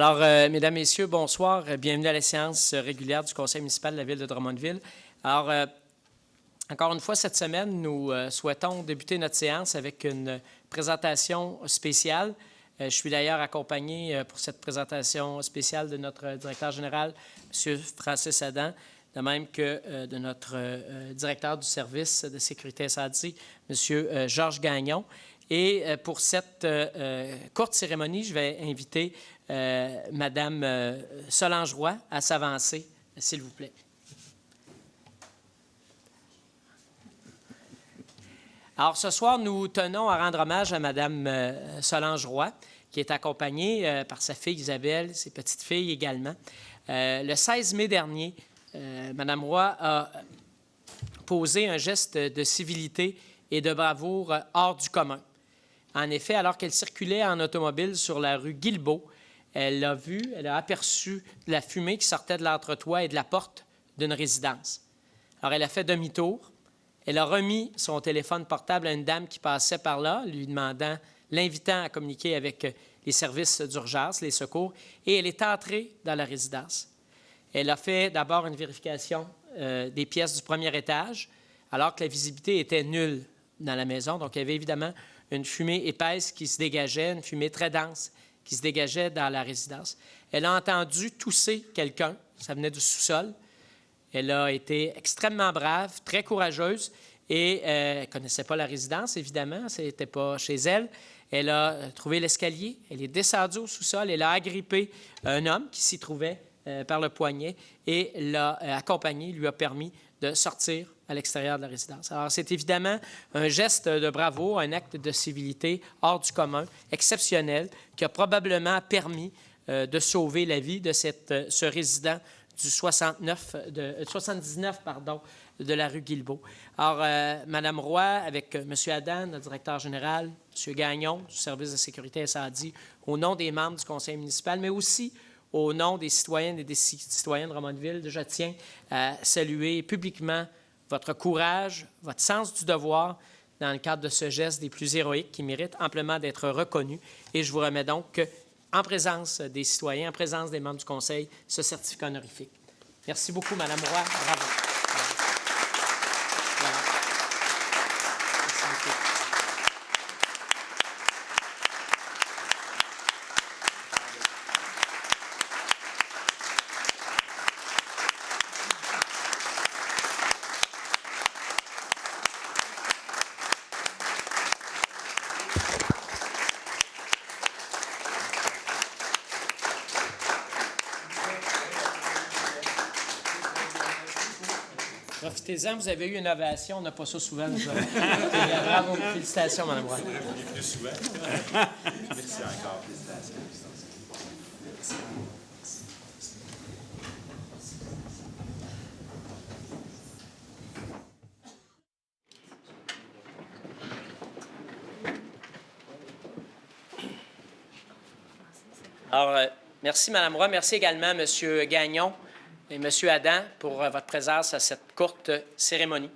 Alors, Mesdames, Messieurs, bonsoir. Bienvenue à la séance régulière du Conseil municipal de la Ville de Drummondville. Alors, encore une fois, cette semaine, nous souhaitons débuter notre séance avec une présentation spéciale. Je suis d'ailleurs accompagné pour cette présentation spéciale de notre directeur général, M. Francis Adam, de même que de notre directeur du service de sécurité incendie, M. Georges Gagnon. Et pour cette courte cérémonie, je vais inviter Mme Solange Roy à s'avancer, s'il vous plaît. Alors, ce soir, nous tenons à rendre hommage à Mme Solange Roy, qui est accompagnée par sa fille Isabelle, ses petites filles également. Le 16 mai dernier, Mme Roy a posé un geste de civilité et de bravoure hors du commun. En effet, alors qu'elle circulait en automobile sur la rue Guilbeault, elle a aperçu de la fumée qui sortait de l'entretoit et de la porte d'une résidence. Alors, elle a fait demi-tour. Elle a remis son téléphone portable à une dame qui passait par là, l'invitant à communiquer avec les services d'urgence, les secours, et elle est entrée dans la résidence. Elle a fait d'abord une vérification des pièces du premier étage, alors que la visibilité était nulle dans la maison. Donc, il y avait évidemment une fumée épaisse qui se dégageait, une fumée très dense qui se dégageait dans la résidence. Elle a entendu tousser quelqu'un, ça venait du sous-sol. Elle a été extrêmement brave, très courageuse et elle ne connaissait pas la résidence, évidemment, ce n'était pas chez elle. Elle a trouvé l'escalier, elle est descendue au sous-sol, elle a agrippé un homme qui s'y trouvait par le poignet et l'a accompagné, lui a permis de sortir à l'extérieur de la résidence. Alors, c'est évidemment un geste de bravoure, un acte de civilité hors du commun, exceptionnel, qui a probablement permis de sauver la vie de ce résident du 79 de la rue Guilbeault. Alors, Mme Roy, avec M. Adam, notre directeur général, M. Gagnon, du service de sécurité incendie, au nom des membres du conseil municipal, mais aussi au nom des citoyennes et des citoyens de Drummondville, je tiens à saluer publiquement votre courage, votre sens du devoir dans le cadre de ce geste des plus héroïques qui mérite amplement d'être reconnu. Et je vous remets donc, en présence des citoyens, en présence des membres du Conseil, ce certificat honorifique. Merci beaucoup, Mme Roy. Bravo. Voilà. Merci beaucoup. Profitez-en, vous avez eu une ovation, on n'a pas ça souvent. Bravo, félicitations, Mme Roy. Plus souvent. Merci encore, félicitations. Alors, merci, Mme Roy. Merci également, M. Gagnon et M. Adam, pour votre présence à cette courte cérémonie.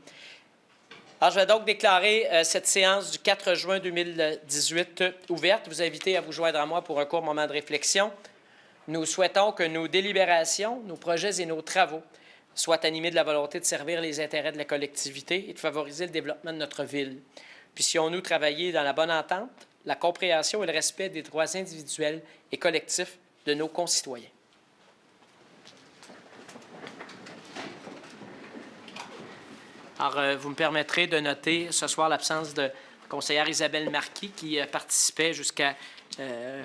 Alors, je vais donc déclarer cette séance du 4 juin 2018 ouverte. Vous inviter à vous joindre à moi pour un court moment de réflexion. Nous souhaitons que nos délibérations, nos projets et nos travaux soient animés de la volonté de servir les intérêts de la collectivité et de favoriser le développement de notre ville. Puissions-nous travailler dans la bonne entente, la compréhension et le respect des droits individuels et collectifs de nos concitoyens. Alors, vous me permettrez de noter ce soir l'absence de la conseillère Isabelle Marquis qui participait jusqu'à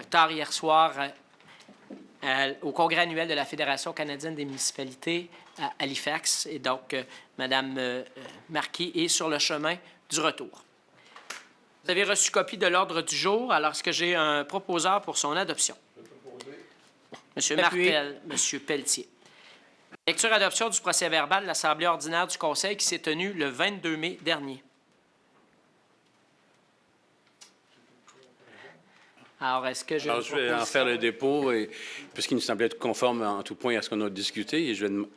tard hier soir au congrès annuel de la Fédération canadienne des municipalités à Halifax. Et donc, Mme Marquis est sur le chemin du retour. Vous avez reçu copie de l'ordre du jour. Alors, est-ce que j'ai un proposeur pour son adoption? M. Martel, M. Pelletier. Lecture et adoption du procès-verbal de l'Assemblée ordinaire du Conseil qui s'est tenue le 22 mai dernier. Alors, est-ce que je vais en faire le dépôt, puisqu'il nous semblait être conforme en tout point à ce qu'on a discuté, et je vais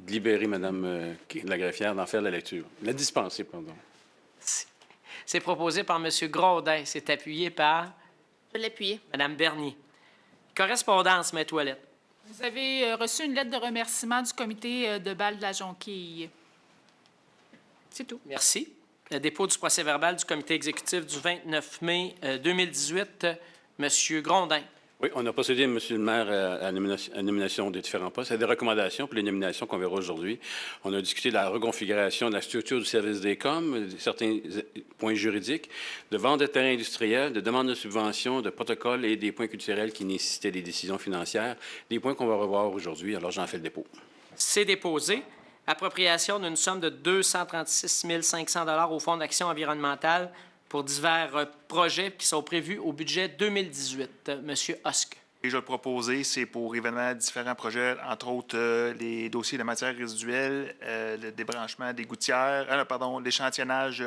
libérer Mme la greffière d'en faire la lecture. La dispenser, pardon. C'est proposé par M. Grondin. C'est appuyé par... Je l'ai appuyé. Mme Bernier. Correspondance, Maître Ouellette. Vous avez reçu une lettre de remerciement du comité de bal de la Jonquille. C'est tout. Merci. Le dépôt du procès-verbal du comité exécutif du 29 mai 2018. Monsieur Grondin. Oui, on a procédé, Monsieur le maire, à la nomination des différents postes. Il y a des recommandations pour les nominations qu'on verra aujourd'hui. On a discuté de la reconfiguration de la structure du service des COM, certains points juridiques, de vente de terrains industriels, de demande de subventions, de protocoles et des points culturels qui nécessitaient des décisions financières, des points qu'on va revoir aujourd'hui. Alors, j'en fais le dépôt. C'est déposé. Appropriation d'une somme de 236 500 $ au Fonds d'action environnementale pour divers projets qui sont prévus au budget 2018. Monsieur Husk. Et je vais le proposer, c'est pour évidemment différents projets, entre autres les dossiers de matières résiduelles, le débranchement des gouttières, l'échantillonnage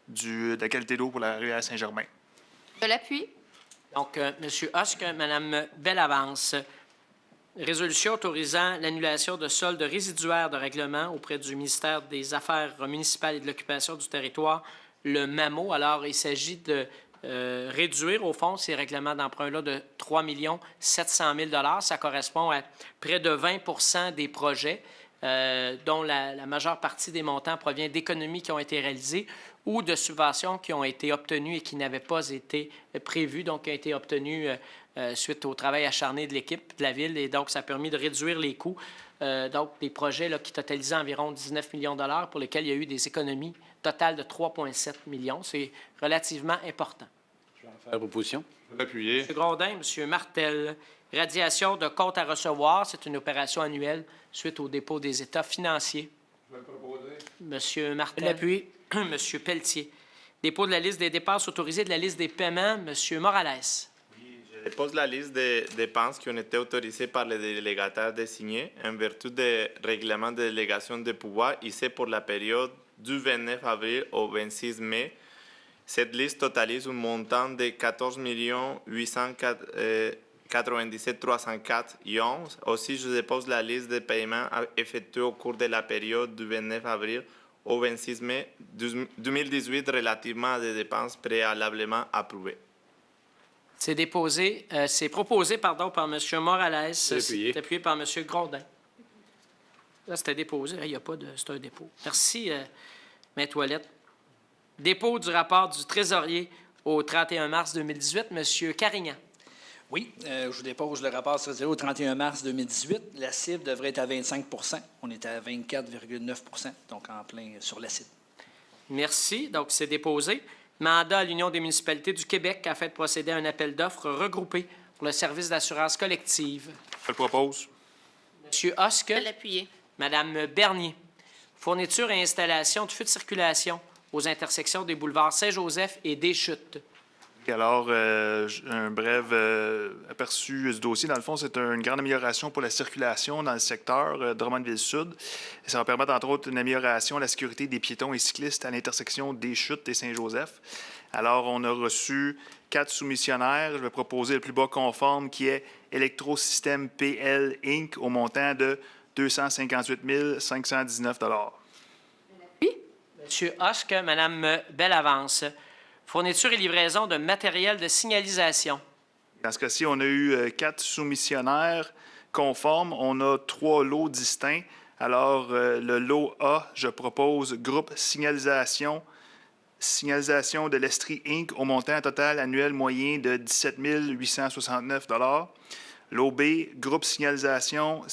de la qualité d'eau pour la rivière Saint-Germain. De l'appui. Donc, Monsieur Husk, Madame Bellavance. Résolution autorisant l'annulation de soldes résiduaires de règlement auprès du ministère des Affaires municipales et de l'occupation du territoire, le MAMO. Alors, il s'agit de réduire, au fond, ces règlements d'emprunt-là de 3 700 000 $. Ça correspond à près de 20 des projets, dont la majeure partie des montants provient d'économies qui ont été réalisées ou de subventions qui ont été obtenues et qui n'avaient pas été prévues, donc qui ont été obtenues suite au travail acharné de l'équipe de la Ville. Et donc, ça a permis de réduire les coûts. Donc, des projets là, qui totalisaient environ 19 millions de $ pour lesquels il y a eu des économies totales de 3,7 millions. C'est relativement important. Je vais en faire proposition. Je vais appuyer. M. Grondin, M. Martel. Radiation de comptes à recevoir. C'est une opération annuelle suite au dépôt des états financiers. Je vais le proposer. M. Martel. L'appui. M. Pelletier. Dépôt de la liste des dépenses autorisées de la liste des paiements. M. Morales. Je dépose la liste des dépenses qui ont été autorisées par les délégataires désignés en vertu des règlements de délégation de pouvoir ici pour la période du 29 avril au 26 mai. Cette liste totalise un montant de 14 897 304 $. Aussi, je dépose la liste des paiements effectués au cours de la période du 29 avril au 26 mai 2018 relativement à des dépenses préalablement approuvées. C'est proposé par M. Morales. C'est appuyé. C'est appuyé par M. Grondin. Là, c'était déposé. Il n'y a pas de... C'est un dépôt. Merci, Maître Ouellette. Dépôt du rapport du trésorier au 31 mars 2018. M. Carignan. Oui, je vous dépose le rapport trésorier au 31 mars 2018. La cible devrait être à 25 %. On est à 24,9 %, donc en plein sur la cible. Merci. Donc, c'est déposé. Mandat à l'Union des municipalités du Québec afin de procéder à un appel d'offres regroupé pour le service d'assurance collective. Je le propose. M. Husk. De l'appuyer. Mme Bernier. Fourniture et installation de feux de circulation aux intersections des boulevards Saint-Joseph et des Chutes. Et alors, un bref aperçu du dossier. Dans le fond, c'est une grande amélioration pour la circulation dans le secteur Drummondville-Sud. Et ça va permettre, entre autres, une amélioration de la sécurité des piétons et cyclistes à l'intersection des Chutes et Saint-Joseph. Alors, on a reçu 4 soumissionnaires. Je vais proposer le plus bas conforme qui est Électrosystème PL Inc. au montant de 258 519 $. Oui. M. Husk, Mme Bellavance. Fourniture et livraison de matériel de signalisation. Dans ce cas-ci, on a eu 4 soumissionnaires conformes. On a 3 lots distincts. Alors, le lot A, je propose groupe signalisation de l'Estrie Inc. au montant total annuel moyen de 17 869 $. Lot B, groupe signalisation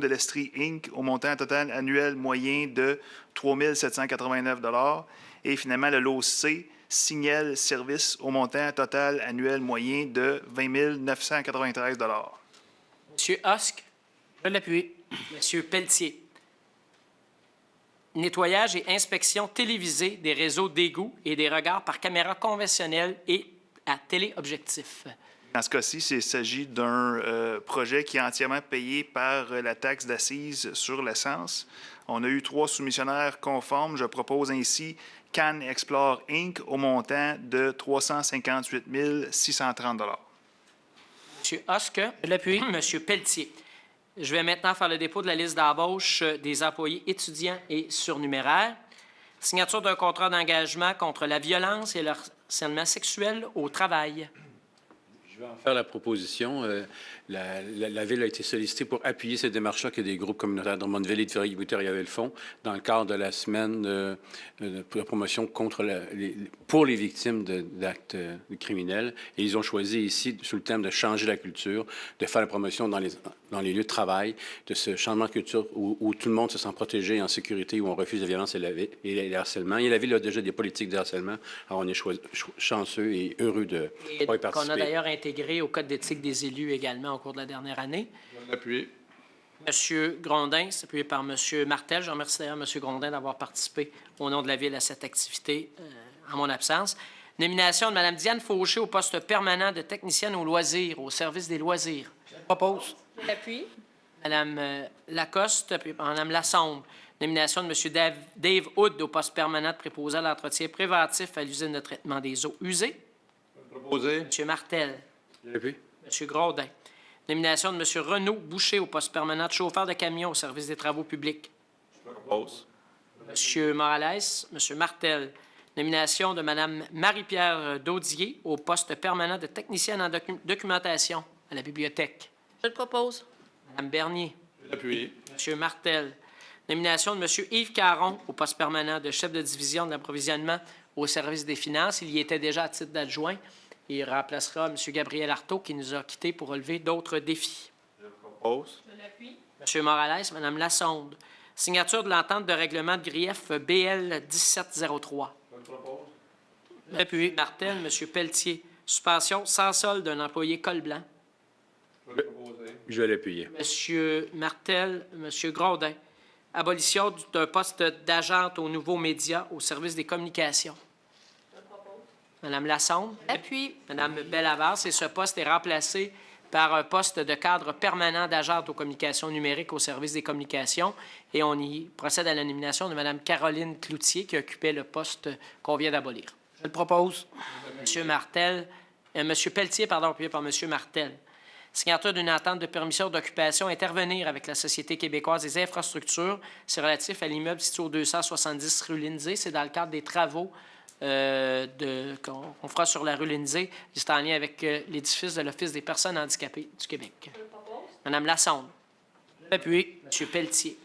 de l'Estrie Inc. au montant total annuel moyen de 3 789 $. Et finalement, le lot C, Signal Service au montant total annuel moyen de 20 993 $. M. Husk. Je l'appuie. M. Pelletier. Nettoyage et inspection télévisée des réseaux d'égouts et des regards par caméra conventionnelle et à téléobjectif. Dans ce cas-ci, il s'agit d'un projet qui est entièrement payé par la taxe d'assises sur l'essence. On a eu 3 soumissionnaires conformes. Je propose ainsi Can Explore Inc. au montant de 358 630 $. M. Husk. Je l'appuie. M. Pelletier. Je vais maintenant faire le dépôt de la liste d'embauche des employés étudiants et surnuméraires. Signature d'un contrat d'engagement contre la violence et le harcèlement sexuel au travail. Je Faire la proposition, la Ville a été sollicitée pour appuyer cette démarche-là que des groupes communautaires de Drummondville et de Ferrier-Bouteille le font dans le cadre de la semaine de promotion pour les victimes d'actes criminels. Et ils ont choisi ici, sous le thème de changer la culture, de faire la promotion dans les lieux de travail, de ce changement de culture où tout le monde se sent protégé et en sécurité, où on refuse la violence et le harcèlement. Et la Ville a déjà des politiques de harcèlement. Alors on est chanceux et heureux de pouvoir y participer. Qu'on a d'ailleurs intégré au Code d'éthique des élus également au cours de la dernière année. Appuyé. M. Grondin, c'est appuyé par M. Martel. Je remercie d'ailleurs M. Grondin d'avoir participé au nom de la Ville à cette activité en mon absence. Nomination de Mme Diane Fauché au poste permanent de technicienne aux loisirs, au service des loisirs. Je propose. J'appuie. Mme Lacoste, appuyée par Mme Lassombe. Nomination de M. Dave Hood au poste permanent de préposé à l'entretien préventif à l'usine de traitement des eaux usées. Proposé. M. Martel. J'appuie. M. Grodin. Nomination de M. Renaud Boucher au poste permanent de chauffeur de camion au service des travaux publics. Propose. M. Morales, M. Martel. Nomination de Mme Marie-Pierre Daudier au poste permanent de technicienne en documentation à la bibliothèque. Je le propose. Mme Bernier. Appuyé. M. Martel. Nomination de M. Yves Caron au poste permanent de chef de division de l'approvisionnement au service des finances. Il y était déjà à titre d'adjoint. Il remplacera M. Gabriel Artaud qui nous a quittés pour relever d'autres défis. Propose. Je l'appuie. M. Morales, Mme Lassonde. Signature de l'entente de règlement de grief BL 1703. Appuyé. Martel, M. Pelletier. Suspension sans solde d'un employé col blanc. Je vais l'appuyer. M. Martel, M. Grodin. Abolition d'un poste d'agente aux nouveaux médias au service des communications. Mme Lassonde. Appuie. Mme Bellavance, et ce poste est remplacé par un poste de cadre permanent d'agente aux communications numériques au service des communications. Et on y procède à la nomination de Mme Caroline Cloutier, qui occupait le poste qu'on vient d'abolir. Je le propose. M. Martel, M. Pelletier, appuyé par M. Martel. Signature d'une entente de permission d'occupation intervenir avec la Société québécoise des infrastructures. C'est relatif à l'immeuble situé au 270 rue Lindsay. C'est dans le cadre des travaux qu'on fera sur la rue Lindsay. C'est en lien avec l'édifice de l'Office des personnes handicapées du Québec. Mme Lassonde. Appuyé. M. Pelletier.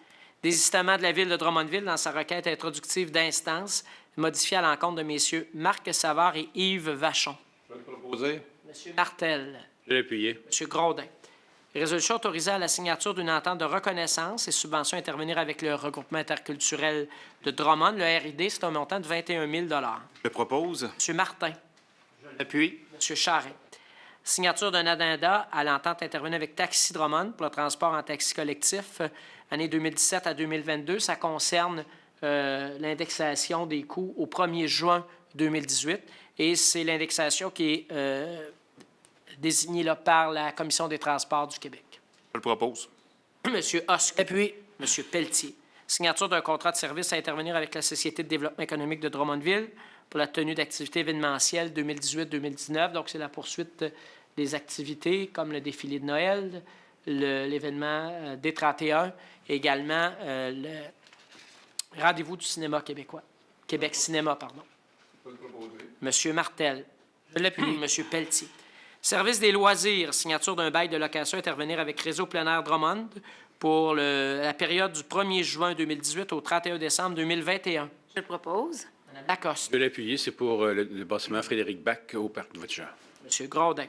Désistement de la Ville de Drummondville dans sa requête introductive d'instance modifiée à l'encontre de messieurs Marc Savard et Yves Vachon. Je vais le proposer. M. Martel. Je vais l'appuyer. M. Grodin. Résolution autorisée à la signature d'une entente de reconnaissance et subvention à intervenir avec le regroupement interculturel de Drummond. Le RID, c'est un montant de 21 000 $. Je propose. M. Martin. Je l'appuie. M. Charret. Signature d'un addenda à l'entente intervenue avec Taxi Drummond pour le transport en taxi collectif, année 2017 à 2022. Ça concerne l'indexation des coûts au 1er juin 2018. Et c'est l'indexation qui est désignée là, par la Commission des transports du Québec. Je le propose. M. Hosque. Appuyé. M. Pelletier. Signature d'un contrat de service à intervenir avec la Société de développement économique de Drummondville pour la tenue d'activités événementielles 2018-2019. Donc, c'est la poursuite des activités comme le défilé de Noël, l'événement des 31 et également le rendez-vous du cinéma québécois. Québec Cinéma, pardon. M. Martel. Je l'appuie. M. Pelletier. Service des loisirs, signature d'un bail de location, intervenir avec Réseau Plein Air Drummond pour la période du 1er juin 2018 au 31 décembre 2021. Je le propose. Mme Lacoste. Je vais l'appuyer. C'est pour le bâtiment Frédéric Bach au Parc de Voiture. M. Grodin.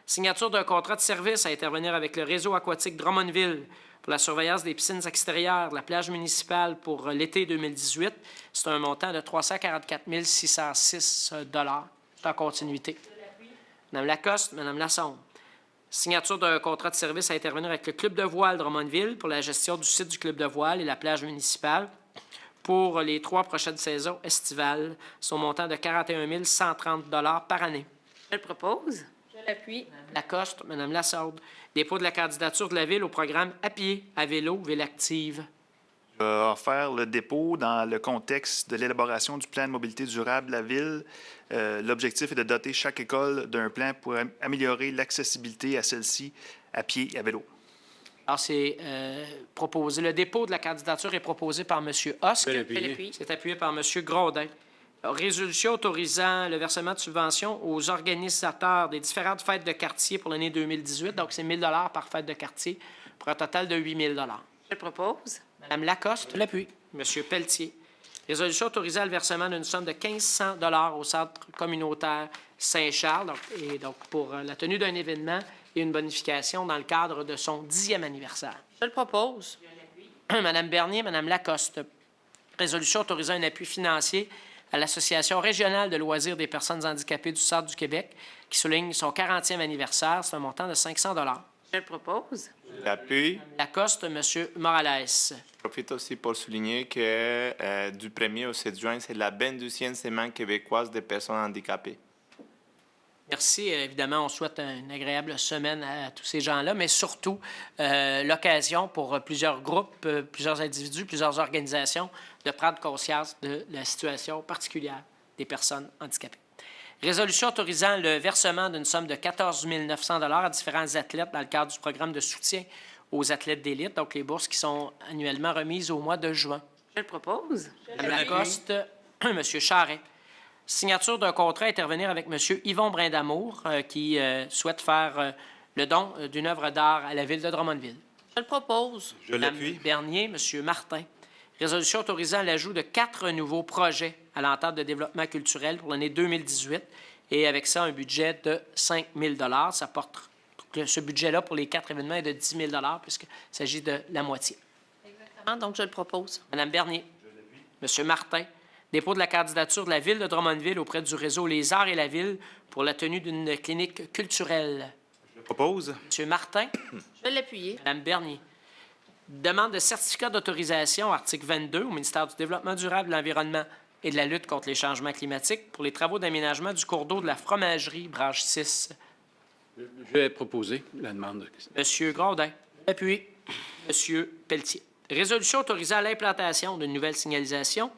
Signature d'un contrat de service à intervenir avec le Réseau aquatique Drummondville pour la surveillance des piscines extérieures de la plage municipale pour l'été 2018. C'est un montant de 344 606 $. C'est en continuité. Mme Lacoste, Mme Lassonde. Signature d'un contrat de service à intervenir avec le Club de voile Drummondville pour la gestion du site du Club de voile et la plage municipale pour les 3 prochaines saisons estivales, son montant de 41 130 $ par année. Je le propose. Je l'appuie. Mme Lacoste, Mme Lassaude. Dépôt de la candidature de la Ville au programme À pied, à vélo, Ville active. Faire le dépôt dans le contexte de l'élaboration du plan de mobilité durable de la Ville. L'objectif est de doter chaque école d'un plan pour améliorer l'accessibilité à celle-ci à pied et à vélo. Alors, c'est proposé. Le dépôt de la candidature est proposé par M. Hosque. Je vais l'appuyer. C'est appuyé par M. Grodin. Résolution autorisant le versement de subventions aux organisateurs des différentes fêtes de quartier pour l'année 2018. Donc, c'est 1 000 par fête de quartier pour un total de 8 000 Je le propose. Madame Lacoste. Je l'appuie. Monsieur Pelletier. Résolution autorisant le versement d'une somme de 1 500 au Centre communautaire Saint-Charles donc pour la tenue d'un événement et une bonification dans le cadre de son 10e anniversaire. Je le propose. Madame Bernier, Madame Lacoste. Résolution autorisant un appui financier à l'Association régionale de loisirs des personnes handicapées du Centre du Québec qui souligne son 40e anniversaire. C'est un montant de 500 Je le propose. J'appuie. Lacoste, Monsieur Morales. Je profite aussi pour souligner que du 1er au 7 juin, c'est la 22e semaine québécoise des personnes handicapées. Merci. Évidemment, on souhaite une agréable semaine à tous ces gens-là, mais surtout l'occasion pour plusieurs groupes, plusieurs individus, plusieurs organisations de prendre conscience de la situation particulière des personnes handicapées. Résolution autorisant le versement d'une somme de 14 900 à différents athlètes dans le cadre du programme de soutien aux athlètes d'élite, donc les bourses qui sont annuellement remises au mois de juin. Je le propose. Mme Lacoste, M. Charret. Signature d'un contrat à intervenir avec M. Yvon Brindamour qui souhaite faire le don d'une œuvre d'art à la ville de Drummondville. Je le propose. Je l'appuie. Bernier, M. Martin. Résolution autorisant l'ajout de 4 nouveaux projets à l'entente de développement culturel pour l'année 2018 et avec ça, un budget de 5 000 Ça porte ce budget-là pour les 4 événements est de 10 000 puisqu'il s'agit de la moitié. Exactement, donc je le propose. Mme Bernier. M. Martin. Dépôt de la candidature de la Ville de Drummondville auprès du réseau Les Arts et la Ville pour la tenue d'une clinique culturelle. Je propose. M. Martin. Je vais l'appuyer. Mme Bernier. Demande de certificat d'autorisation, article 22, au ministère du Développement durable, de l'Environnement et de la lutte contre les changements climatiques pour les travaux d'aménagement du cours d'eau de la fromagerie, branche 6. Je vais proposer la demande. M. Grondin. Appuie. M. Pelletier. Résolution autorisant l'implantation d'une nouvelle signalisation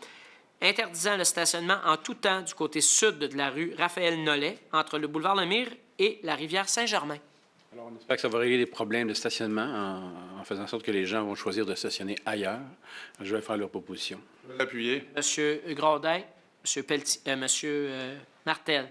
interdisant le stationnement en tout temps du côté sud de la rue Raphaël-Nollet entre le boulevard Lemire et la rivière Saint-Germain. Alors, on espère que ça va régler les problèmes de stationnement en faisant en sorte que les gens vont choisir de stationner ailleurs. Je vais faire leur proposition. Je vais l'appuyer. M. Grondin, M. Pelletier, M. Martel.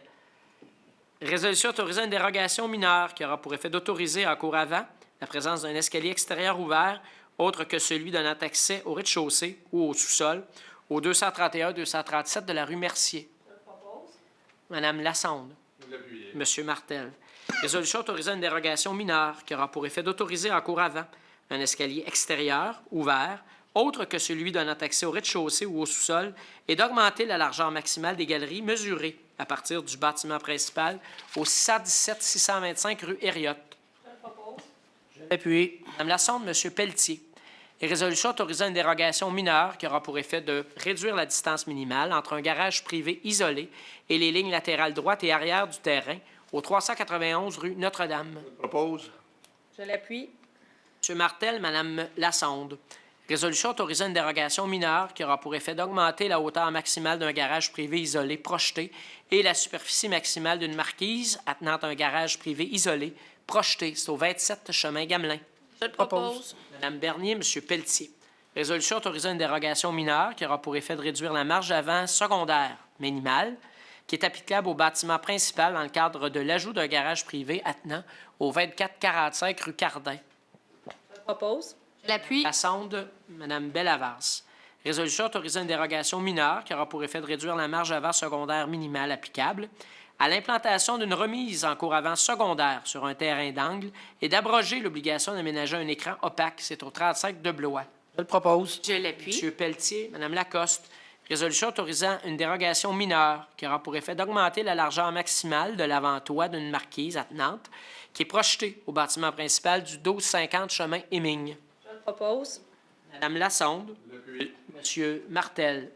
Résolution autorisant une dérogation mineure qui aura pour effet d'autoriser en cours avant la présence d'un escalier extérieur ouvert autre que celui donnant accès au rez-de-chaussée ou au sous-sol au 231-237 de la rue Mercier. Madame Lassonde. Je vais l'appuyer. Monsieur Martel. Résolution autorisant une dérogation mineure qui aura pour effet d'autoriser en cours avant un escalier extérieur ouvert autre que celui donnant accès au rez-de-chaussée ou au sous-sol et d'augmenter la largeur maximale des galeries mesurées à partir du bâtiment principal au 617-625 rue Herriot. Je l'appuie. Madame Lassonde, Monsieur Pelletier. Et résolution autorisant une dérogation mineure qui aura pour effet de réduire la distance minimale entre un garage privé isolé et les lignes latérales droite et arrière du terrain au 391 rue Notre-Dame. Je propose. Je l'appuie. M. Martel, Mme Lassonde. Résolution autorisant une dérogation mineure qui aura pour effet d'augmenter la hauteur maximale d'un garage privé isolé projeté et la superficie maximale d'une marquise attenant un garage privé isolé projeté. C'est au 27 chemin Gamelin. Je le propose. Mme Bernier, M. Pelletier. Résolution autorisant une dérogation mineure qui aura pour effet de réduire la marge avant secondaire minimale qui est applicable au bâtiment principal dans le cadre de l'ajout d'un garage privé attenant au 2445 rue Cardin. Je le propose. Je l'appuie. La sonde, Mme Bellavance. Résolution autorisant une dérogation mineure qui aura pour effet de réduire la marge avant secondaire minimale applicable à l'implantation d'une remise en cours avant secondaire sur un terrain d'angle et d'abroger l'obligation d'aménager un écran opaque. C'est au 35 de Blois. Je le propose. Je l'appuie. M. Pelletier, Mme Lacoste. Résolution autorisant une dérogation mineure qui aura pour effet d'augmenter la largeur maximale de l'avant-toit d'une marquise attenante qui est projetée au bâtiment principal du 1250 chemin Émigne. Je le propose. Mme Lassonde. L'appuie. M. Martel.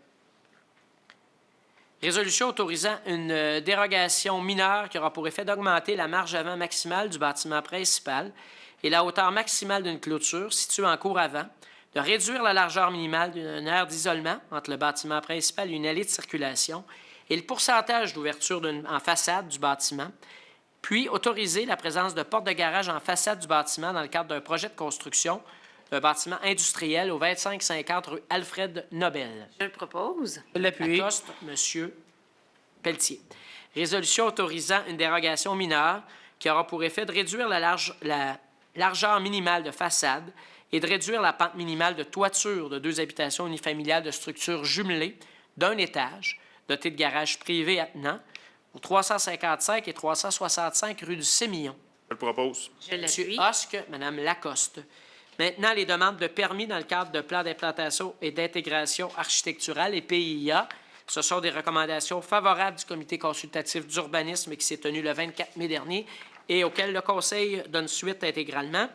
Résolution autorisant une dérogation mineure qui aura pour effet d'augmenter la marge avant maximale du bâtiment principal et la hauteur maximale d'une clôture située en cour avant, de réduire la largeur minimale d'une aire d'isolement entre le bâtiment principal et une allée de circulation et le pourcentage d'ouverture en façade du bâtiment, puis autoriser la présence de portes de garage en façade du bâtiment dans le cadre d'un projet de construction d'un bâtiment industriel au 2550 rue Alfred Nobel. Je le propose. Je l'appuie. Lacoste, M. Pelletier. Résolution autorisant une dérogation mineure qui aura pour effet de réduire la largeur minimale de façade et de réduire la pente minimale de toiture de 2 habitations unifamiliales de structures jumelées d'un étage, dotées de garages privés attenants, au 355 et 365 rue du Sémillon. Je le propose. Je l'appuie. M. Hosque, Mme Lacoste. Maintenant, les demandes de permis dans le cadre de plans d'implantation et d'intégration architecturale et PIA. Ce sont des recommandations favorables du Comité consultatif d'urbanisme qui s'est tenu le 24 mai dernier et auxquelles le Conseil donne suite intégralement.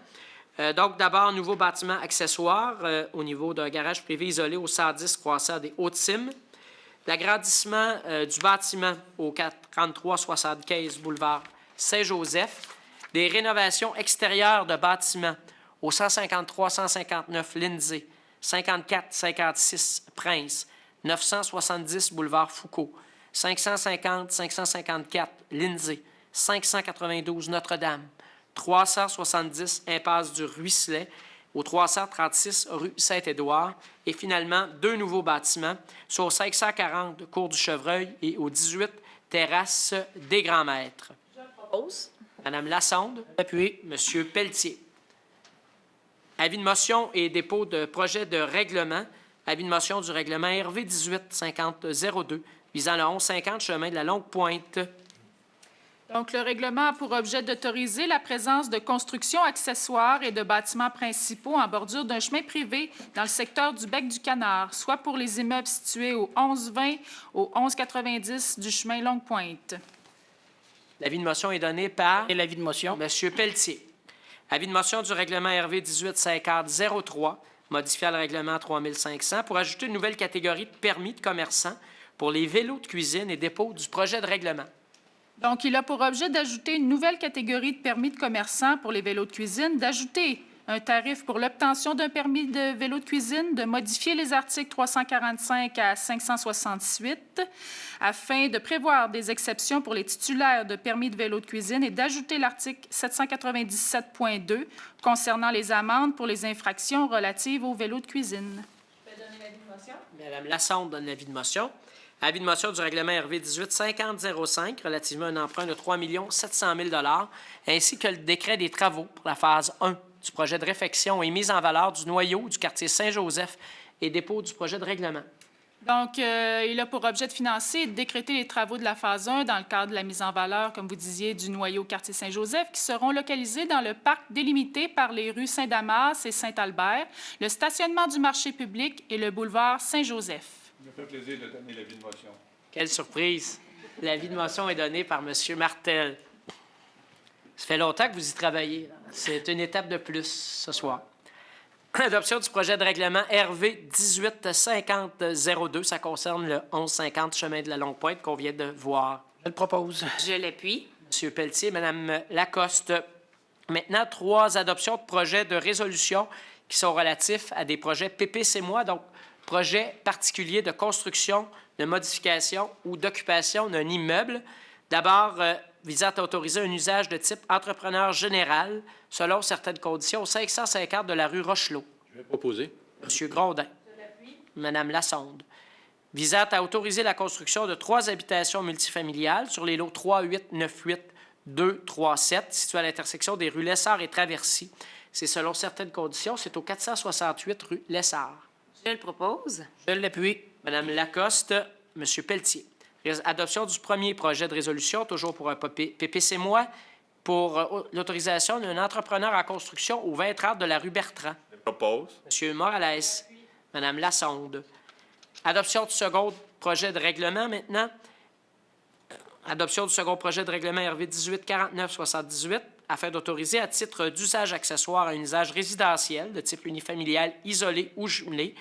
Donc, d'abord, nouveau bâtiment accessoire au niveau d'un garage privé isolé au 110 croisement des Hautes-Cimes. L'agrandissement du bâtiment au 4375 boulevard Saint-Joseph. Des rénovations extérieures de bâtiments au 153-159 Lindsay, 54-56 Prince, 970 boulevard Foucault, 550-554 Lindsay, 592 Notre-Dame, 370 impasse du Ruisselet, au 336 rue Saint-Édouard, et finalement 2 nouveaux bâtiments, soit au 540 cours du Chevreuil et au 18 terrasse des Grands-Maîtres. Propose. Madame Lassonde. Appuyé. Monsieur Pelletier. Avis de motion et dépôt de projet de règlement. Avis de motion du règlement RV 1850-02 visant le 1150 chemin de la Longue-Pointe. Donc, le règlement a pour objet d'autoriser la présence de constructions accessoires et de bâtiments principaux en bordure d'un chemin privé dans le secteur du Bec-du-Canard, soit pour les immeubles situés au 1120 au 1190 du chemin Longue-Pointe. L'avis de motion est donné par Et l'avis de motion? Monsieur Pelletier. Avis de motion du règlement RV 1850-03 modifiant le règlement 3500 pour ajouter une nouvelle catégorie de permis de commerçant pour les vélos de cuisine et dépôt du projet de règlement. Donc, il a pour objet d'ajouter une nouvelle catégorie de permis de commerçant pour les vélos de cuisine, d'ajouter un tarif pour l'obtention d'un permis de vélo de cuisine, de modifier les articles 345 à 568 afin de prévoir des exceptions pour les titulaires de permis de vélo de cuisine et d'ajouter l'article 797.2 concernant les amendes pour les infractions relatives aux vélos de cuisine. Madame Lassonde donne l'avis de motion. Avis de motion du règlement RV 1850-05 relativement à un emprunt de 3 700 000 ainsi que le décret des travaux pour la phase 1 du projet de réfection et mise en valeur du noyau du quartier Saint-Joseph et dépôt du projet de règlement. Donc, il a pour objet de financer et de décréter les travaux de la phase 1 dans le cadre de la mise en valeur, comme vous disiez, du noyau quartier Saint-Joseph, qui seront localisés dans le parc délimité par les rues Saint-Damas et Saint-Albert, le stationnement du marché public et le boulevard Saint-Joseph. Ça me fait plaisir de donner l'avis de motion. Quelle surprise! L'avis de motion est donné par M. Martel. Ça fait longtemps que vous y travaillez. C'est une étape de plus ce soir. Adoption du projet de règlement RV 1850-02. Ça concerne le 1150 chemin de la Longue-Pointe qu'on vient de voir. Je le propose. Je l'appuie. M. Pelletier, Mme Lacoste. Maintenant, 3 adoptions de projets de résolution qui sont relatifs à des projets PPC-moi, donc projets particuliers de construction, de modification ou d'occupation d'un immeuble. D'abord, visant à autoriser un usage de type entrepreneur général selon certaines conditions au 550 de la rue Rochelot. Je vais proposer. M. Grondin. Mme Lassonde. Visant à autoriser la construction de 3 habitations multifamiliales sur les lots 3, 8, 9, 8, 2, 3, 7, situés à l'intersection des rues Lessard et Traversy. C'est selon certaines conditions. C'est au 468 rue Lessard. Je le propose. Je l'appuie. Mme Lacoste, M. Pelletier. Adoption du premier projet de résolution, toujours pour un PPC-moi, pour l'autorisation d'un entrepreneur en construction au 20-30 de la rue Bertrand. Je propose. M. Morales, Mme Lassonde. Adoption du second projet de règlement maintenant. Adoption du second projet de règlement RV 1849-78 afin d'autoriser à titre d'usage accessoire à un usage résidentiel de type unifamilial isolé ou jumelé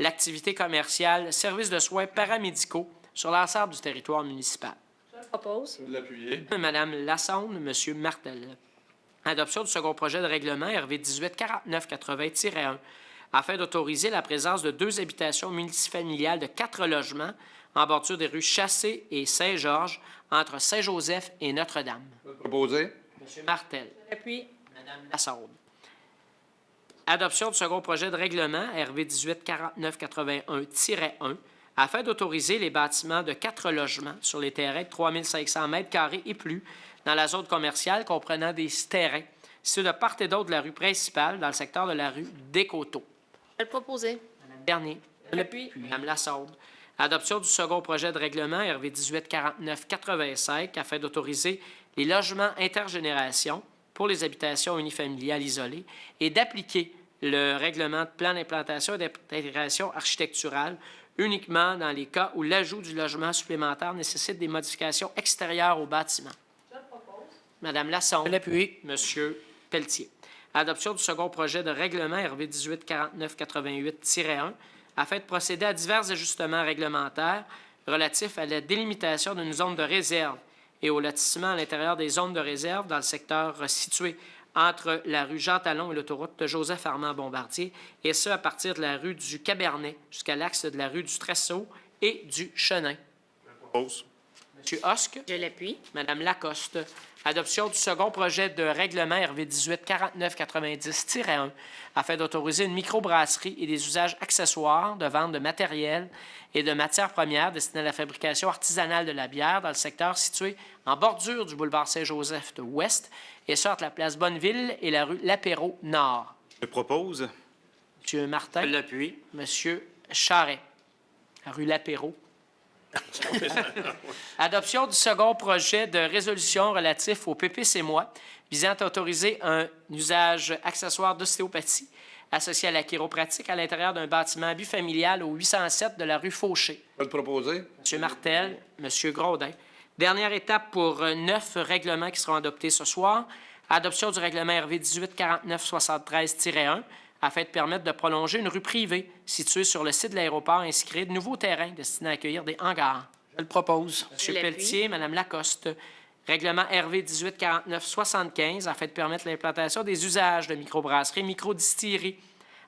l'activité commerciale, services de soins paramédicaux sur l'ensemble du territoire municipal. Je le propose. Je vais l'appuyer. Mme Lassonde, M. Martel. Adoption du second projet de règlement RV 1849-80-1 afin d'autoriser la présence de 2 habitations multifamiliales de 4 logements en bordure des rues Chassé et Saint-Georges entre Saint-Joseph et Notre-Dame. Je vais le proposer. M. Martel. Je l'appuie. Mme Lassonde. Adoption du second projet de règlement RV 1849-81-1 afin d'autoriser les bâtiments de 4 logements sur les terrains de 3 500 mètres carrés et plus dans la zone commerciale comprenant des terrains situés de part et d'autre de la rue principale dans le secteur de la rue des Coteaux. Je vais le proposer. Dernier. L'appui. Mme Lassaude. Adoption du second projet de règlement RV 1849-85 afin d'autoriser les logements intergénération pour les habitations unifamiliales isolées et d'appliquer le règlement de plan d'implantation et d'intégration architecturale uniquement dans les cas où l'ajout du logement supplémentaire nécessite des modifications extérieures au bâtiment. Je le propose. Mme Lassonde. L'appui. Monsieur Pelletier. Adoption du second projet de règlement RV 1849-88-1 afin de procéder à divers ajustements réglementaires relatifs à la délimitation d'une zone de réserve et au lotissement à l'intérieur des zones de réserve dans le secteur situé entre la rue Jean-Talon et l'autoroute de Joseph-Armand-Bombardier, et ce, à partir de la rue du Cabernet jusqu'à l'axe de la rue du Tressaut et du Chenin. Propose. M. Hosque. Je l'appuie. Mme Lacoste. Adoption du second projet de règlement RV 1849-90-1 afin d'autoriser une microbrasserie et des usages accessoires de vente de matériel et de matières premières destinées à la fabrication artisanale de la bière dans le secteur situé en bordure du boulevard Saint-Joseph de Ouest et ce, entre la place Bonneville et la rue Lapéro Nord. Je propose. M. Martin. Je l'appuie. M. Charret. La rue Lapéro. Adoption du second projet de résolution relatif au PPC-moi visant à autoriser un usage accessoire d'ostéopathie associé à la chiropratique à l'intérieur d'un bâtiment bifamilial au 807 de la rue Fauché. Je vais le proposer. M. Martel, M. Grodin. Dernière étape pour 9 règlements qui seront adoptés ce soir. Adoption du règlement RV 1849-73-1 afin de permettre de prolonger une rue privée située sur le site de l'aéroport ainsi créer de nouveaux terrains destinés à accueillir des hangars. Je le propose. M. Je l'appuie. Pelletier, Mme Lacoste. Règlement RV 1849-75 afin de permettre l'implantation des usages de microbrasseries et microdistilleries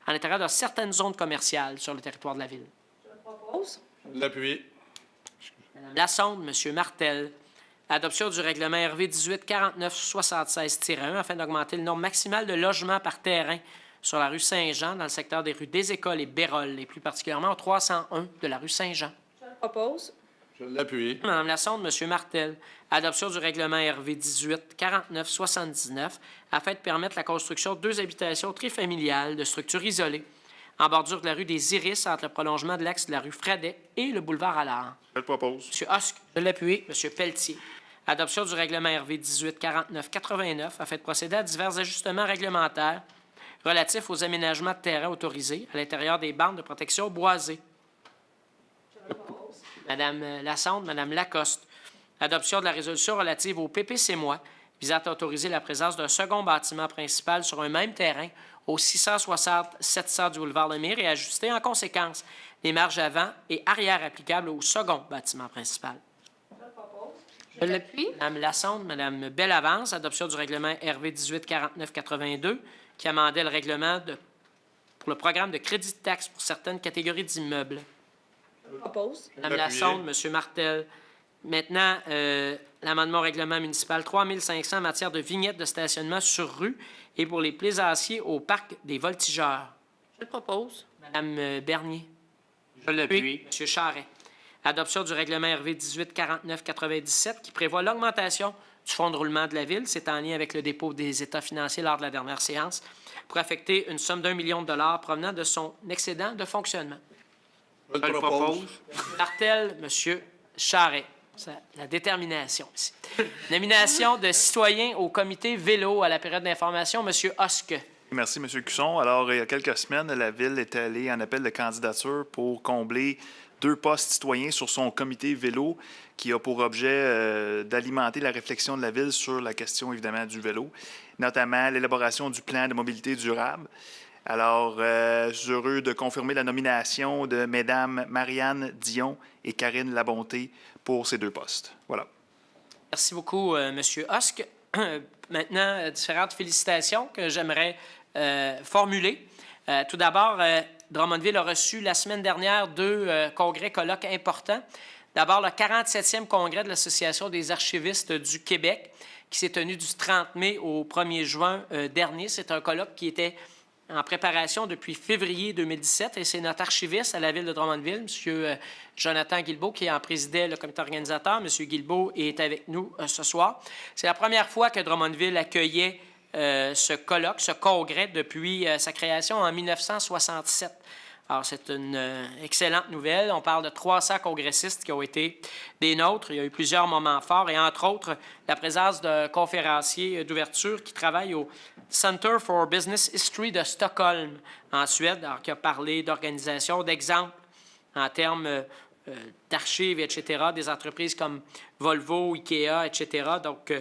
à l'intérieur de certaines zones commerciales sur le territoire de la ville. Je le propose. Je l'appuie. Mme Lassonde, M. Martel. Adoption du règlement RV 1849-76-1 afin d'augmenter le nombre maximal de logements par terrain sur la rue Saint-Jean, dans le secteur des rues des Écoles et Bérol, et plus particulièrement au 301 de la rue Saint-Jean. Je le propose. Je l'appuie. Mme Lassonde, M. Martel. Adoption du règlement RV 1849-79 afin de permettre la construction de 2 habitations trifamiliales de structures isolées en bordure de la rue des Iris entre le prolongement de l'axe de la rue Fradet et le boulevard Allard. Je le propose. M. Hosque. Je l'appuie. M. Pelletier. Adoption du règlement RV 1849-89 afin de procéder à divers ajustements réglementaires relatifs aux aménagements de terrain autorisés à l'intérieur des bandes de protection boisées. Mme Lassonde, Mme Lacoste. Adoption de la résolution relative au PPC-moi visant à autoriser la présence d'un second bâtiment principal sur un même terrain au 660-700 du boulevard Lemire et ajuster en conséquence les marges avant et arrière applicables au second bâtiment principal. Je l'appuie. Mme Lassonde, Mme Bellavance, adoption du règlement RV 1849-82 qui amendait le règlement pour le programme de crédit de taxe pour certaines catégories d'immeubles. Je le propose. Mme Lassonde, M. Martel. Maintenant, l'amendement au règlement municipal 3500 en matière de vignettes de stationnement sur rue et pour les plaisanciers au parc des Voltigeurs. Je le propose. Mme Bernier. Je l'appuie. M. Charret. Adoption du règlement RV 1849-97 qui prévoit l'augmentation du fonds de roulement de la Ville. C'est en lien avec le dépôt des états financiers lors de la dernière séance pour affecter une somme d'1 million de dollars provenant de son excédent de fonctionnement. Je le propose. Martel, M. Charret. C'est la détermination ici. Nomination de citoyens au comité vélo à la période d'information, M. Hosque. Merci, M. Cusson. Alors, il y a quelques semaines, la Ville est allée en appel de candidature pour combler 2 postes citoyens sur son comité vélo qui a pour objet d'alimenter la réflexion de la Ville sur la question, évidemment, du vélo, notamment l'élaboration du plan de mobilité durable. Alors, je suis heureux de confirmer la nomination de Mesdames Marianne Dion et Karine Labonté pour ces 2 postes. Voilà. Merci beaucoup, M. Hosque. Maintenant, différentes félicitations que j'aimerais formuler. Tout d'abord, Drummondville a reçu la semaine dernière 2 congrès colloques importants. D'abord, le 47e congrès de l'Association des archivistes du Québec, qui s'est tenu du 30 mai au 1er juin dernier. C'est un colloque qui était en préparation depuis février 2017 et c'est notre archiviste à la Ville de Drummondville, M. Jonathan Guilbeault, qui en présidait le comité organisateur. M. Guilbeault est avec nous ce soir. C'est la première fois que Drummondville accueillait ce colloque, ce congrès, depuis sa création en 1967. Alors, c'est une excellente nouvelle. On parle de 300 congressistes qui ont été des nôtres. Il y a eu plusieurs moments forts et, entre autres, la présence de conférenciers d'ouverture qui travaillent au Center for Business History de Stockholm, en Suède, alors, qui a parlé d'organisation, d'exemples en termes d'archives, etc., des entreprises comme Volvo, Ikea, etc. Donc,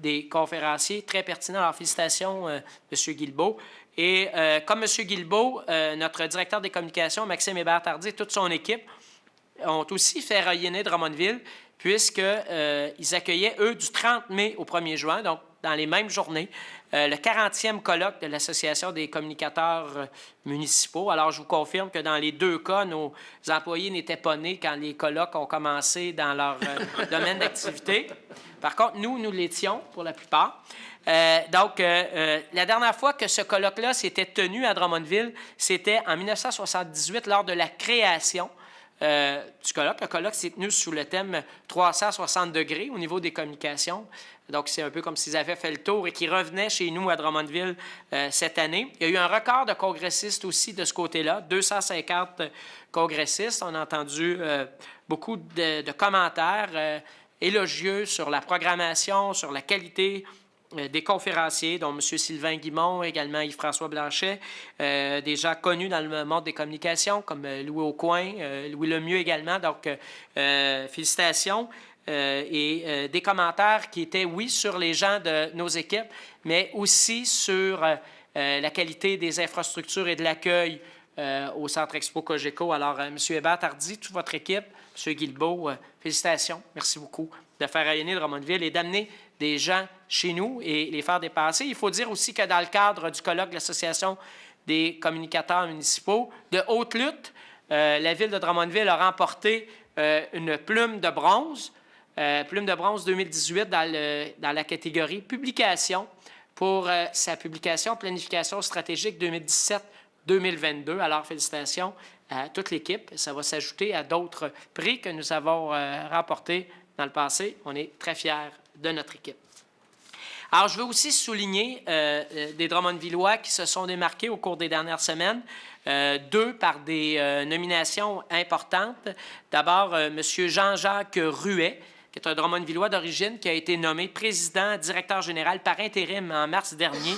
des conférenciers très pertinents. Alors, félicitations, M. Guilbeault. Et comme M. Guilbeault, notre directeur des communications, Maxime Hébert-Tardy, et toute son équipe ont aussi fait rayonner Drummondville puisqu'ils accueillaient, eux, du 30 mai au 1er juin, donc dans les mêmes journées, le 40e colloque de l'Association des communicateurs municipaux. Alors, je vous confirme que dans les deux cas, nos employés n'étaient pas nés quand les colloques ont commencé dans leur domaine d'activité. Par contre, nous l'étions pour la plupart. Donc, la dernière fois que ce colloque-là s'était tenu à Drummondville, c'était en 1978 lors de la création du colloque. Le colloque s'est tenu sous le thème 360 degrés au niveau des communications. Donc, c'est un peu comme s'ils avaient fait le tour et qu'ils revenaient chez nous à Drummondville cette année. Il y a eu un record de congressistes aussi de ce côté-là, 250 congressistes. On a entendu beaucoup de commentaires élogieux sur la programmation, sur la qualité des conférenciers, dont M. Sylvain Guimond, également Yves-François Blanchet, des gens connus dans le monde des communications, comme Louis Aucoin, Louis Lemieux également. Donc, félicitations. Et des commentaires qui étaient, oui, sur les gens de nos équipes, mais aussi sur la qualité des infrastructures et de l'accueil au Centre Expo Cogeco. Alors, M. Hébert-Tardy, toute votre équipe, M. Guilbeault, félicitations. Merci beaucoup de faire rayonner Drummondville et d'amener des gens chez nous et les faire dépasser. Il faut dire aussi que dans le cadre du colloque de l'Association des communicateurs municipaux de haute lutte, la Ville de Drummondville a remporté une plume de bronze 2018 dans la catégorie publication pour sa publication Planification stratégique 2017-2022. Alors, félicitations à toute l'équipe. Ça va s'ajouter à d'autres prix que nous avons remportés dans le passé. On est très fiers de notre équipe. Alors, je veux aussi souligner des Drummondvillois qui se sont démarqués au cours des dernières semaines, deux par des nominations importantes. D'abord, M. Jean-Jacques Ruet, qui est un Drummondvillois d'origine, qui a été nommé président, directeur général par intérim en mars dernier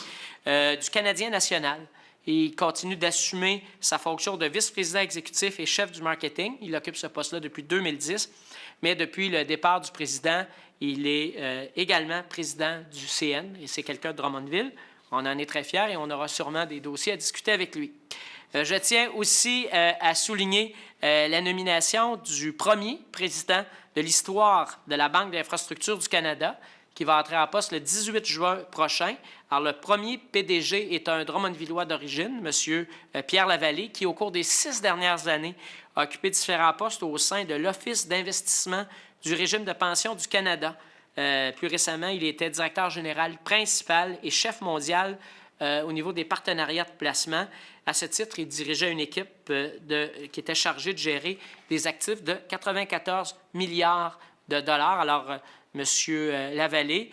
du Canadien national. Il continue d'assumer sa fonction de vice-président exécutif et chef du marketing. Il occupe ce poste-là depuis 2010, mais depuis le départ du président, il est également président du CN et c'est quelqu'un de Drummondville. On en est très fiers et on aura sûrement des dossiers à discuter avec lui. Je tiens aussi à souligner la nomination du premier président de l'histoire de la Banque d'infrastructure du Canada, qui va entrer en poste le 18 juin prochain. Alors, le premier PDG est un Drummondvillois d'origine, M. Pierre Lavallée, qui, au cours des 6 dernières années, a occupé différents postes au sein de l'Office d'investissement du régime de pension du Canada. Plus récemment, il était directeur général principal et chef mondial au niveau des partenariats de placement. À ce titre, il dirigeait une équipe qui était chargée de gérer des actifs de 94 milliards de dollars. Alors, M. Lavallée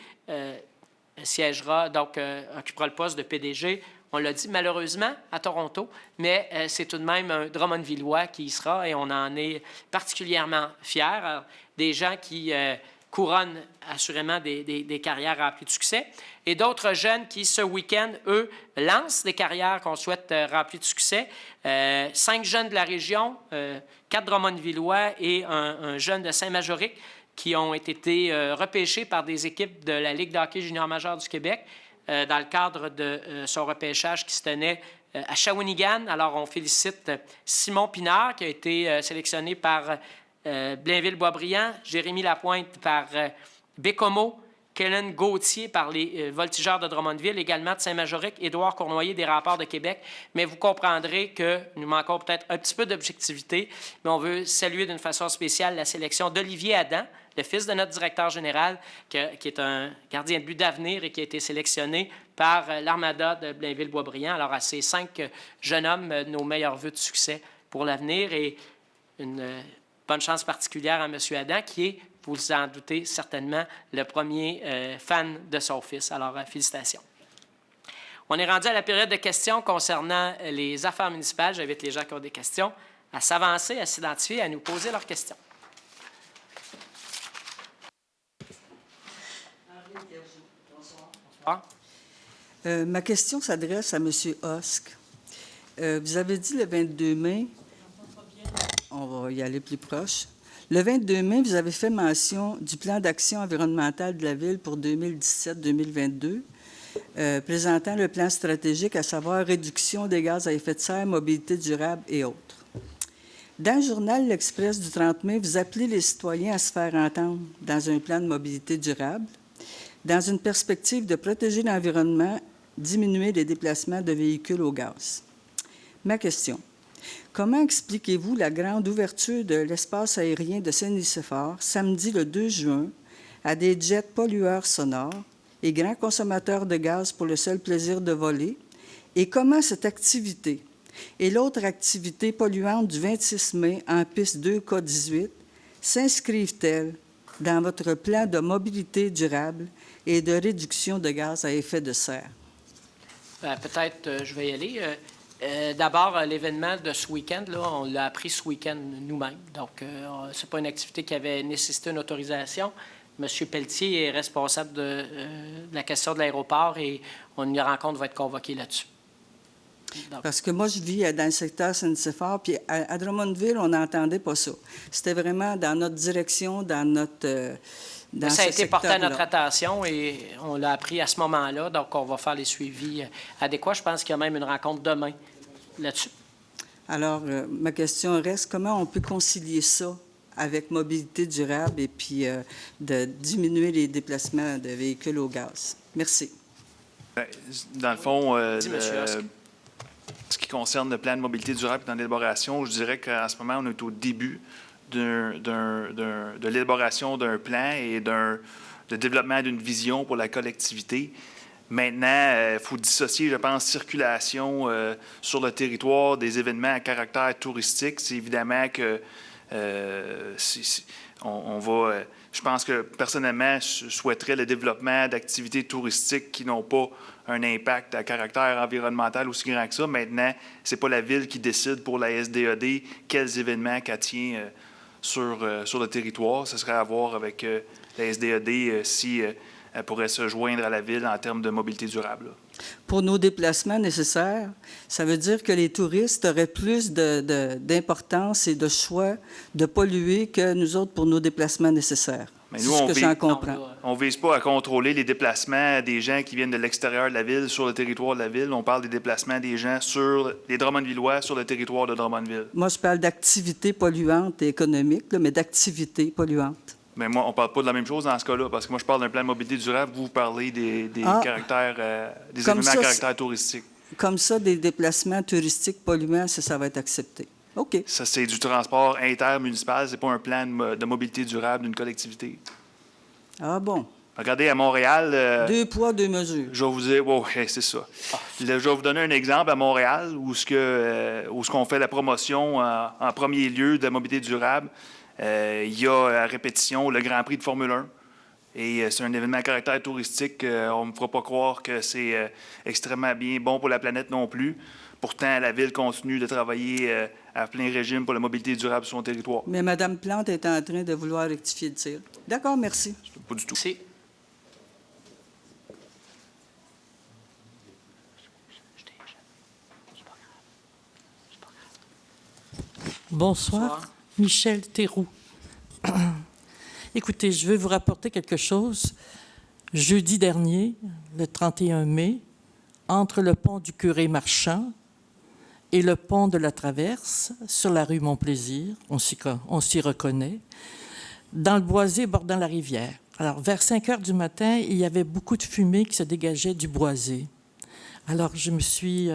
siégera, donc occupera le poste de PDG, on l'a dit, malheureusement, à Toronto, mais c'est tout de même un Drummondvillois qui y sera et on en est particulièrement fiers. Alors, des gens qui couronnent assurément des carrières remplies de succès et d'autres jeunes qui, ce week-end, eux, lancent des carrières qu'on souhaite remplies de succès. 5 jeunes de la région, 4 Drummondvillois et un jeune de Saint-Majoric qui ont été repêchés par des équipes de la Ligue de hockey junior majeur du Québec dans le cadre de son repêchage qui se tenait à Shawinigan. Alors, on félicite Simon Pinard qui a été sélectionné par Blainville-Boisbriand, Jérémy Lapointe par Bécomo, Kellen Gauthier par les voltigeurs de Drummondville, également de Saint-Majoric, Édouard Cournoyer des Remparts de Québec. Mais vous comprendrez que nous manquons peut-être un petit peu d'objectivité, mais on veut saluer d'une façon spéciale la sélection d'Olivier Adam, le fils de notre directeur général, qui est un gardien de but d'avenir et qui a été sélectionné par l'Armada de Blainville-Boisbriand. Alors, à ces 5 jeunes hommes, nos meilleurs vœux de succès pour l'avenir et une bonne chance particulière à M. Adam, qui est, vous vous en doutez certainement, le premier fan de son fils. Alors, félicitations. On est rendu à la période de questions concernant les affaires municipales. J'invite les gens qui ont des questions à s'avancer, à s'identifier, à nous poser leurs questions. Bonsoir. Ma question s'adresse à M. Husk. Vous avez dit le 22 mai, on va y aller plus proche. Le 22 mai, vous avez fait mention du plan d'action environnementale de la Ville pour 2017-2022, présentant le plan stratégique, à savoir réduction des gaz à effet de serre, mobilité durable et autres. Dans le journal L'Express du 30 mai, vous appelez les citoyens à se faire entendre dans un plan de mobilité durable, dans une perspective de protéger l'environnement, diminuer les déplacements de véhicules au gaz. Ma question: comment expliquez-vous la grande ouverture de l'espace aérien de Saint-Nicéphore samedi le 2 juin à des jets pollueurs sonores et grands consommateurs de gaz pour le seul plaisir de voler? Et comment cette activité et l'autre activité polluante du 26 mai en piste 2K18 s'inscrivent-elles dans votre plan de mobilité durable et de réduction de gaz à effet de serre? Peut-être, je vais y aller. D'abord, l'événement de ce week-end, là, on l'a appris ce week-end nous-mêmes. Donc, ce n'est pas une activité qui avait nécessité une autorisation. M. Pelletier est responsable de la question de l'aéroport et une rencontre va être convoquée là-dessus. Donc, parce que moi, je vis dans le secteur Saint-Nicéphore, puis à Drummondville, on n'entendait pas ça. C'était vraiment dans notre direction, dans notre... ça a été porté à notre attention et on l'a appris à ce moment-là. Donc, on va faire les suivis adéquats. Je pense qu'il y a même une rencontre demain là-dessus. Alors, ma question reste, comment on peut concilier ça avec mobilité durable et puis de diminuer les déplacements de véhicules au gaz? Merci. Bien, dans le fond, Husk. ce qui concerne le plan de mobilité durable dans l'élaboration, je dirais qu'en ce moment, on est au début de l'élaboration d'un plan et de développement d'une vision pour la collectivité. Maintenant, il faut dissocier, je pense, circulation sur le territoire des événements à caractère touristique. C'est évidemment que on va... je pense que, personnellement, je souhaiterais le développement d'activités touristiques qui n'ont pas un impact à caractère environnemental aussi grand que ça. Maintenant, ce n'est pas la Ville qui décide pour la SDED quels événements qu'elle tient sur le territoire. Ce serait à voir avec la SDED si elle pourrait se joindre à la Ville en termes de mobilité durable. Pour nos déplacements nécessaires, ça veut dire que les touristes auraient plus d'importance et de choix de polluer que nous autres pour nos déplacements nécessaires. Mais c'est nous, ce que j'en comprends. On ne vise pas à contrôler les déplacements des gens qui viennent de l'extérieur de la Ville sur le territoire de la Ville. On parle des déplacements des gens sur les Drummondvillois sur le territoire de Drummondville. Moi, je parle d'activités polluantes et économiques, là, mais d'activités polluantes. Mais moi, on ne parle pas de la même chose dans ce cas-là, parce que moi, je parle d'un plan de mobilité durable. Vous parlez des caractères, des événements à caractère touristique. Comme ça, des déplacements touristiques polluants, ça va être accepté. OK. Ça, c'est du transport intermunicipal. Ce n'est pas un plan de mobilité durable d'une collectivité. Ah bon? Regardez, à Montréal... 2 poids, 2 mesures. Je vais vous dire... Oui, c'est ça. Je vais vous donner un exemple à Montréal où ce qu'on fait la promotion en premier lieu de la mobilité durable. Il y a à répétition le Grand Prix de Formule 1. Et c'est un événement à caractère touristique. On ne me fera pas croire que c'est extrêmement bien bon pour la planète non plus. Pourtant, la Ville continue de travailler à plein régime pour la mobilité durable sur son territoire. Mais Mme Plante est en train de vouloir rectifier le tir. D'accord, merci. Pas du tout. Merci. Bonsoir. Michel Théroux. Écoutez, je veux vous rapporter quelque chose. Jeudi dernier, le 31 mai, entre le pont du Curé-Marchand et le pont de la Traverse, sur la rue Montplaisir, on s'y reconnaît, dans le boisé bordant la rivière, Alors, vers 5 heures du matin, il y avait beaucoup de fumée qui se dégageait du boisé. Alors, je me suis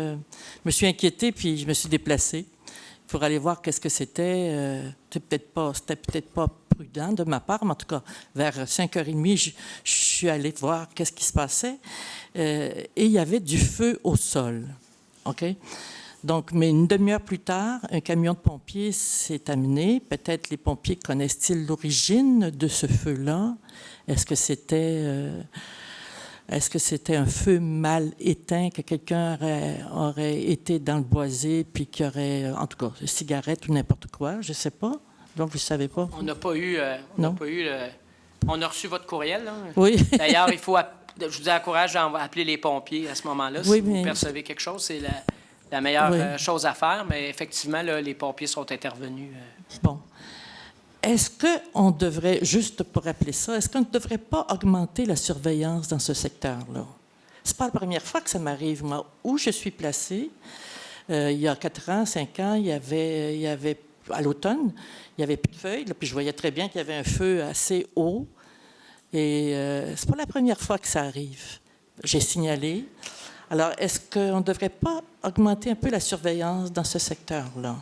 inquiétée, puis je me suis déplacée pour aller voir qu'est-ce que c'était. C'était peut-être pas prudent de ma part, mais en tout cas, vers 5h30, je suis allée voir qu'est-ce qui se passait. Et il y avait du feu au sol. OK? Donc, mais une demi-heure plus tard, un camion de pompiers s'est amené. Peut-être les pompiers connaissent-ils l'origine de ce feu-là? Est-ce que c'était un feu mal éteint, que quelqu'un aurait été dans le boisé, puis qu'il aurait, en tout cas, une cigarette ou n'importe quoi? Je ne sais pas. Donc, vous ne savez pas? On n'a pas eu... On a reçu votre courriel, là. Oui. D'ailleurs, je vous encourage à appeler les pompiers à ce moment-là. Oui, si vous mais... percevez quelque chose, c'est la meilleure chose à faire. Mais effectivement, là, les pompiers sont intervenus. Bon. Est-ce qu'on devrait, juste pour rappeler ça, est-ce qu'on ne devrait pas augmenter la surveillance dans ce secteur-là? Ce n'est pas la première fois que ça m'arrive. Moi, où je suis placée, il y a 4 ans, 5 ans, il y avait à l'automne, il n'y avait plus de feuilles, là, puis je voyais très bien qu'il y avait un feu assez haut. Et ce n'est pas la première fois que ça arrive. J'ai signalé. Alors, est-ce qu'on ne devrait pas augmenter un peu la surveillance dans ce secteur-là?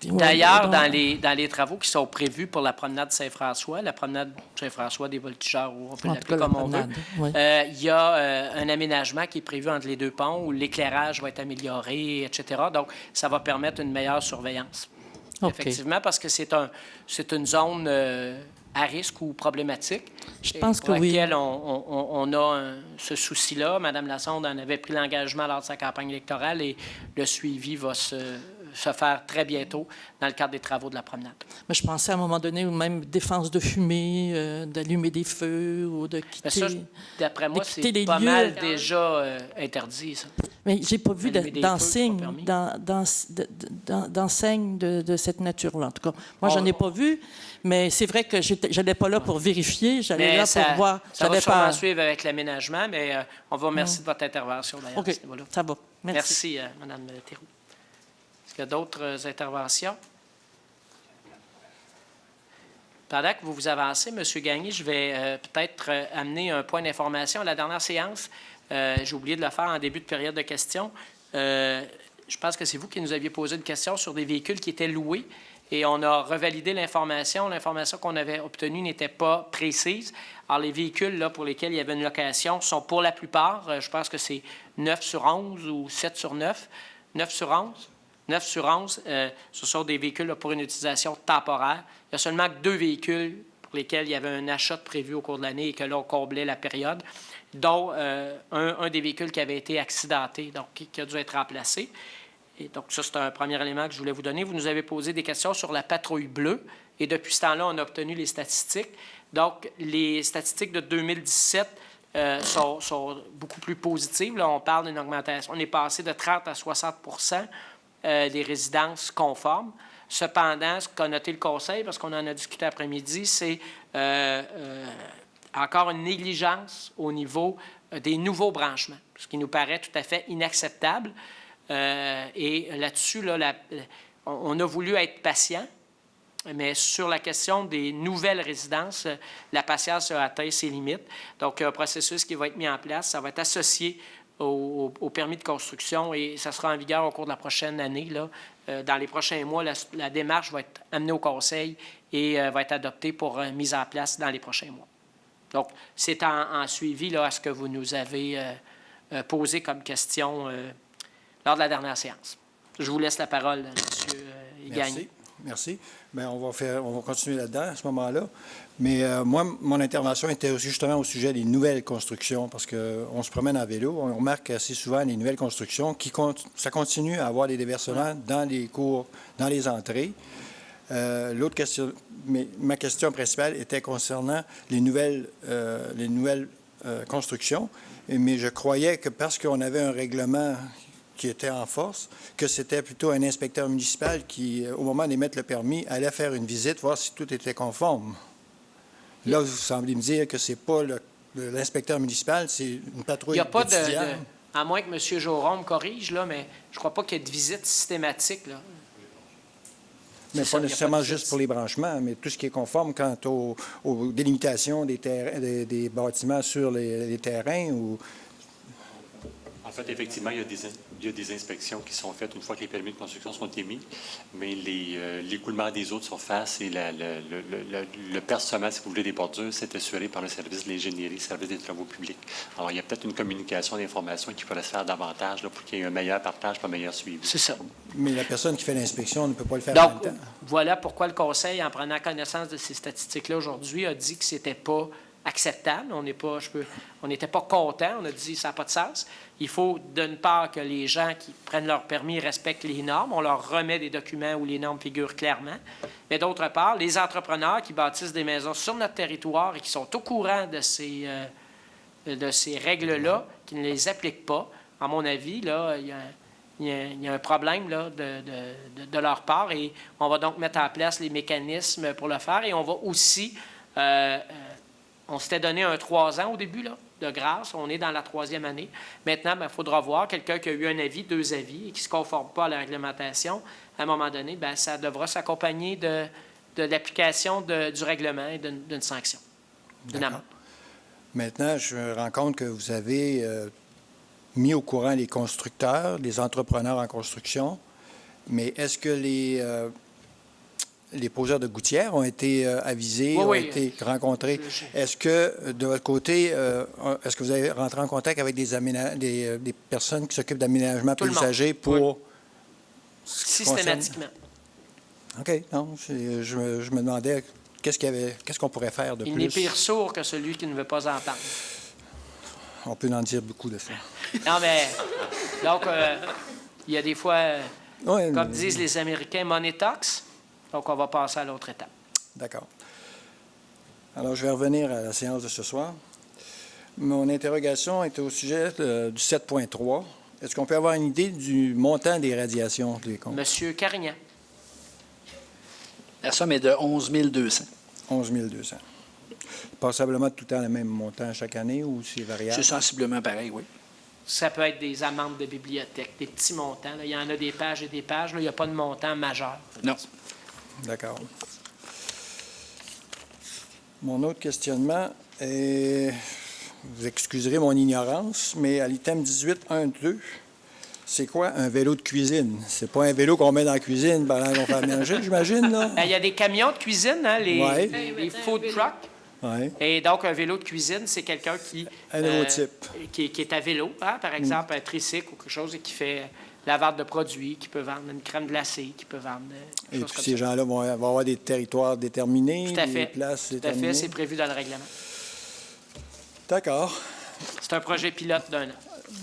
D'ailleurs, dans les travaux qui sont prévus pour la promenade Saint-François, la promenade Saint-François des Voltigeurs, ou on peut l'appeler comme on veut, il y a un aménagement qui est prévu entre les deux ponts où l'éclairage va être amélioré, etc. Donc, ça va permettre une meilleure surveillance. Okay. Effectivement, parce que c'est une zone à risque ou problématique. Je pense que oui. Pour laquelle on a ce souci-là. Mme Lassonde en avait pris l'engagement lors de sa campagne électorale et le suivi va se faire très bientôt dans le cadre des travaux de la promenade. Mais je pensais à un moment donné, ou même défense de fumée, d'allumer des feux ou de quitter... Ça, d'après moi, c'est pas mal déjà interdit, ça. Mais j'ai pas vu d'enseigne de cette nature-là. En tout cas, moi, j'en ai pas vu, mais c'est vrai que je n'allais pas là pour vérifier, j'allais là pour voir. Ça va sûrement suivre avec l'aménagement, mais on vous remercie de votre intervention, d'ailleurs, OK, ça va. Merci, Mme Théroux. Est-ce qu'il y a d'autres interventions? Pendant que vous vous avancez, M. Gagné, je vais peut-être amener un point d'information. À la dernière séance, j'ai oublié de le faire en début de période de questions. Je pense que c'est vous qui nous aviez posé une question sur des véhicules qui étaient loués et on a revalidé l'information. L'information qu'on avait obtenue n'était pas précise. Alors, les véhicules là, pour lesquels il y avait une location sont pour la plupart, je pense que c'est 9 sur 11 ou 7 sur 9. 9 sur 11? 9 sur 11, ce sont des véhicules là, pour une utilisation temporaire. Il y a seulement 2 véhicules pour lesquels il y avait un achat prévu au cours de l'année et que là, on comblait la période, dont un des véhicules qui avait été accidenté, donc qui a dû être remplacé. Et donc, ça, c'est un premier élément que je voulais vous donner. Vous nous avez posé des questions sur la patrouille bleue et depuis ce temps-là, on a obtenu les statistiques. Donc, les statistiques de 2017 sont beaucoup plus positives. Là, on parle d'une augmentation. On est passé de 30 à 60 des résidences conformes. Cependant, ce qu'a noté le Conseil, parce qu'on en a discuté après-midi, c'est encore une négligence au niveau des nouveaux branchements, ce qui nous paraît tout à fait inacceptable. Et là-dessus, on a voulu être patient, mais sur la question des nouvelles résidences, la patience a atteint ses limites. Donc, un processus qui va être mis en place, ça va être associé au permis de construction et ça sera en vigueur au cours de la prochaine année. Là. Dans les prochains mois, la démarche va être amenée au Conseil et va être adoptée pour mise en place dans les prochains mois. Donc, c'est en suivi là, à ce que vous nous avez posé comme question lors de la dernière séance. Je vous laisse la parole, M. Gagné. Merci. Bien, on va continuer là-dedans à ce moment-là. Mais moi, mon intervention était justement au sujet des nouvelles constructions, parce qu'on se promène en vélo, on remarque assez souvent les nouvelles constructions, ça continue à avoir des déversements dans les cours, dans les entrées. L'autre question, ma question principale était concernant les nouvelles constructions, mais je croyais que parce qu'on avait un règlement qui était en force, que c'était plutôt un inspecteur municipal qui, au moment d'émettre le permis, allait faire une visite, voir si tout était conforme. Là, vous semblez me dire que ce n'est pas l'inspecteur municipal, c'est une patrouille d'étudiants. À moins que M. Joron me corrige, là, mais je ne crois pas qu'il y ait de visite systématique. Là. Mais C'est ça, pas il y a nécessairement de juste limite. pour les branchements, mais tout ce qui est conforme quant aux délimitations des, des bâtiments sur les terrains ou... En fait, effectivement, il y a des inspections qui sont faites une fois que les permis de construction sont émis, mais l'écoulement des eaux de surface et le percement, si vous voulez, des bordures, c'est assuré par le service de l'ingénierie, le service des travaux publics. Alors, il y a peut-être une communication d'information qui pourrait se faire davantage là, pour qu'il y ait un meilleur partage, un meilleur suivi. C'est ça. Mais la personne qui fait l'inspection ne peut pas le faire en Donc, même temps. voilà pourquoi le Conseil, en prenant connaissance de ces statistiques-là aujourd'hui, a dit que c'était pas acceptable. On n'était pas content. On a dit que ça n'a pas de sens. Il faut, d'une part, que les gens qui prennent leur permis respectent les normes. On leur remet des documents où les normes figurent clairement. Mais d'autre part, les entrepreneurs qui bâtissent des maisons sur notre territoire et qui sont au courant de ces règles-là, qui ne les appliquent pas, à mon avis, là, il y a un problème là, de leur part. Et on va donc mettre en place les mécanismes pour le faire. Et on va aussi... on s'était donné un 3 ans au début, là, de grâce. On est dans la 3e année. Maintenant, il faudra voir quelqu'un qui a eu un avis, 2 avis, et qui ne se conforme pas à la réglementation. À un moment donné, ça devra s'accompagner de l'application du règlement et d'une sanction, d'une amende. Maintenant, je me rends compte que vous avez mis au courant les constructeurs, les entrepreneurs en construction, mais est-ce que les poseurs de gouttières ont été avisés, ont été rencontrés? Est-ce que, de votre côté, est-ce que vous avez rentré en contact avec des personnes qui s'occupent d'aménagement paysager pour... Systématiquement. OK. Non, je me demandais qu'est-ce qu'on pourrait faire de plus. Il n'est pire sourd que celui qui ne veut pas entendre. On peut en dire beaucoup de ça. Non, mais... Donc, il y a des fois, comme disent les Américains, money talks. Donc, on va passer à l'autre étape. D'accord. Alors, je vais revenir à la séance de ce soir. Mon interrogation était au sujet du 7.3. Est-ce qu'on peut avoir une idée du montant des radiations des comptes? Monsieur Carignan. La somme est de 11 200. 11 200. Passablement tout le temps le même montant chaque année ou c'est variable? C'est sensiblement pareil, oui. Ça peut être des amendes de bibliothèque, des petits montants. Là. Il y en a des pages et des pages. Là. Il n'y a pas de montant majeur. Non. D'accord. Mon autre questionnement est, vous excuserez mon ignorance, mais à l'item 18.1.2, c'est quoi un vélo de cuisine? C'est pas un vélo qu'on met dans la cuisine pendant qu'on fait manger, j'imagine, là? Il y a des camions de cuisine, hein, les food trucks. Ouais. Et donc, un vélo de cuisine, c'est quelqu'un qui... Un nouveau type. Qui est à vélo, hein, par exemple, un tricycle ou quelque chose, et qui fait la vente de produits, qui peut vendre une crème glacée, qui peut vendre... Et puis ces gens-là vont avoir des territoires déterminés, Tout à fait. des places Tout à déterminées? fait, c'est prévu dans le règlement. D'accord. C'est un projet pilote d'1 an.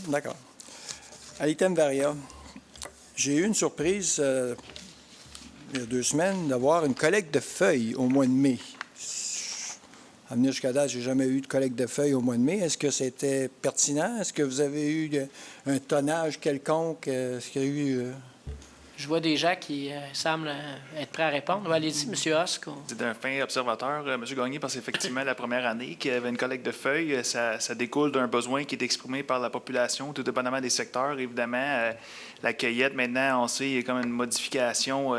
D'accord. À l'item Varia, j'ai eu une surprise il y a 2 semaines d'avoir une collecte de feuilles au mois de mai. À venir jusqu'à date, je n'ai jamais eu de collecte de feuilles au mois de mai. Est-ce que c'était pertinent? Est-ce que vous avez eu un tonnage quelconque? Est-ce qu'il y a eu... Je vois des gens qui semblent être prêts à répondre. Allez-y, M. Husk. C'est d'un fin observateur, M. Gagné, parce qu'effectivement, la première année qu'il y avait une collecte de feuilles, ça découle d'un besoin qui est exprimé par la population, tout dépendamment des secteurs. Évidemment, la cueillette, maintenant, on sait, il y a comme une modification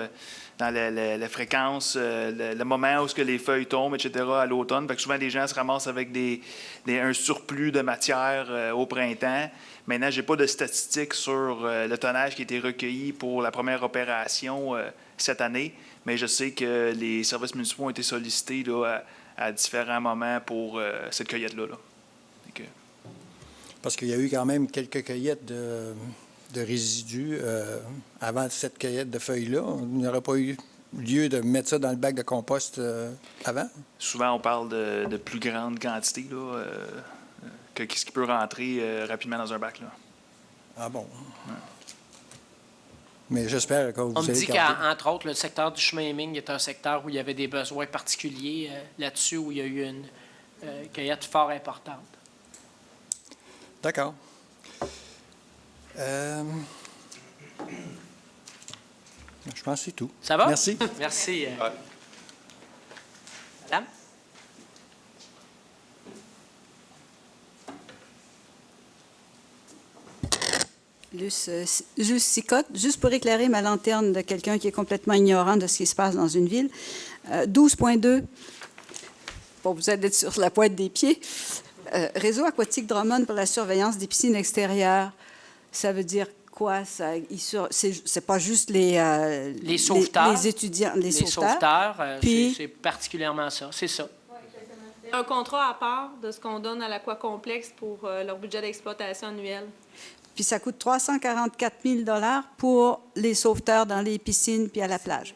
dans la fréquence, le moment où les feuilles tombent, etc., à l'automne. Fait que souvent, les gens se ramassent avec un surplus de matière au printemps. Maintenant, je n'ai pas de statistiques sur le tonnage qui a été recueilli pour la première opération cette année, mais je sais que les services municipaux ont été sollicités là, à différents moments pour cette cueillette-là. Là. Parce qu'il y a eu quand même quelques cueillettes de résidus avant cette cueillette de feuilles-là. Il n'y aurait pas eu lieu de mettre ça dans le bac de compost avant? Souvent, on parle de plus grande quantité, là, que ce qui peut rentrer rapidement dans un bac. Là. Ah bon? Ouais. Mais j'espère que vous On me allez dit qu'entre autres, le secteur du chemin Heming est un secteur où il y avait des besoins particuliers là-dessus, où il y a eu une cueillette fort importante. D'accord. Je pense que c'est tout. Ça va? Merci. Merci. Madame? Juste Sicotte, juste pour éclairer ma lanterne de quelqu'un qui est complètement ignorant de ce qui se passe dans une ville. 12.2, pour vous aider sur la pointe des pieds. Réseau aquatique Drummond pour la surveillance des piscines extérieures. Ça veut dire quoi? C'est pas juste les sauveteurs. Les étudiants, les sauveteurs. Puis, c'est particulièrement ça. C'est ça. C'est un contrat à part de ce qu'on donne à l'Aquacomplexe pour leur budget d'exploitation annuel. Puis ça coûte 344 000 $ pour les sauveteurs dans les piscines puis à la plage.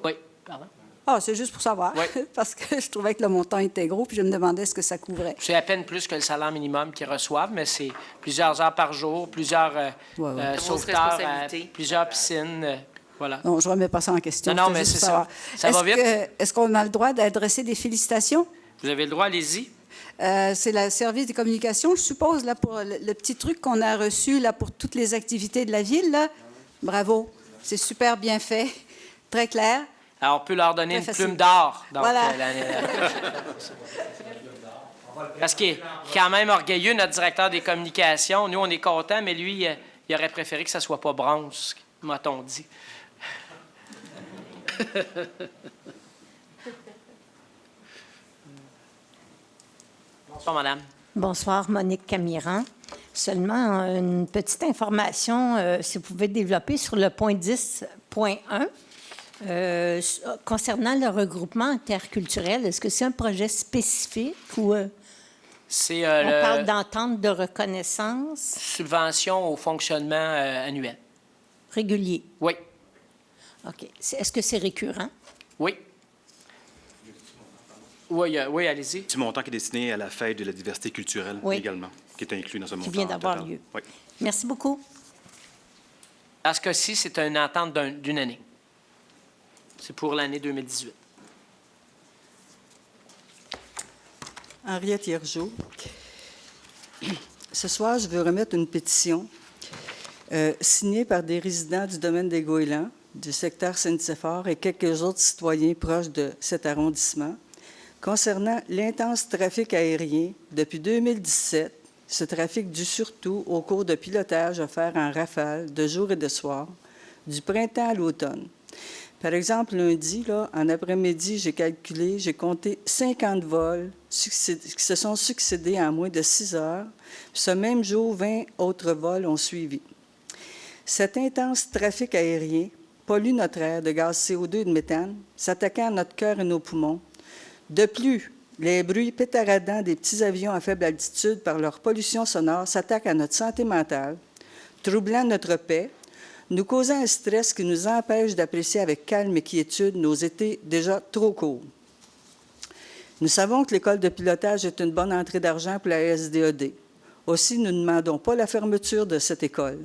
Oui, pardon. Ah, c'est juste pour savoir, Oui. parce que je trouvais que le montant était gros, puis je me demandais ce que ça couvrait. C'est à peine plus que le salaire minimum qu'ils reçoivent, mais c'est plusieurs heures par jour, plusieurs sauveteurs, plusieurs piscines. Voilà. Non, je ne remets pas ça en question. Non, mais c'est ça. Ça va vite. Est-ce qu'on a le droit d'adresser des félicitations? Vous avez le droit, allez-y. C'est le service des communications, je suppose, là, pour le petit truc qu'on a reçu là, pour toutes les activités de la ville. Là. Bravo. C'est super bien fait. Très clair. Alors, on peut leur donner Très une facile. plume d'or. Voilà. Parce qu'il est quand même orgueilleux, notre directeur des communications. Nous, on est contents, mais lui, il aurait préféré que ça ne soit pas bronze, m'a-t-on dit. Bonsoir, madame. Bonsoir, Monique Camiran. Seulement une petite information, si vous pouvez développer sur le point 10.1. Concernant le regroupement interculturel, est-ce que c'est un projet spécifique ou on parle d'entente de reconnaissance? Subvention au fonctionnement annuel. Régulier? Oui. OK. Est-ce que c'est récurrent? Oui. Oui, allez-y. C'est un montant qui est destiné à la fête de la diversité culturelle également, qui est inclus dans ce montant. Qui vient d'avoir total. lieu. Oui. Merci beaucoup. Dans ce cas-ci, c'est une entente d'une année. C'est pour l'année 2018. Henriette Hiergeau. Ce soir, je veux remettre une pétition signée par des résidents du domaine des Goélands, du secteur Saint-Nicéphore et quelques autres citoyens proches de cet arrondissement concernant l'intense trafic aérien depuis 2017, ce trafic dû surtout au cours de pilotage offert en rafale de jour et de soir, du printemps à l'automne. Par exemple, lundi, là, en après-midi, j'ai compté 50 vols qui se sont succédés en moins de 6 heures. Puis ce même jour, 20 autres vols ont suivi. Cet intense trafic aérien pollue notre air de gaz CO2 et de méthane, s'attaquant à notre cœur et nos poumons. De plus, les bruits pétaradants des petits avions à faible altitude par leur pollution sonore s'attaquent à notre santé mentale, troublant notre paix, nous causant un stress qui nous empêche d'apprécier avec calme et quiétude nos étés déjà trop courts. Nous savons que l'école de pilotage est une bonne entrée d'argent pour la SDED. Aussi, nous ne demandons pas la fermeture de cette école.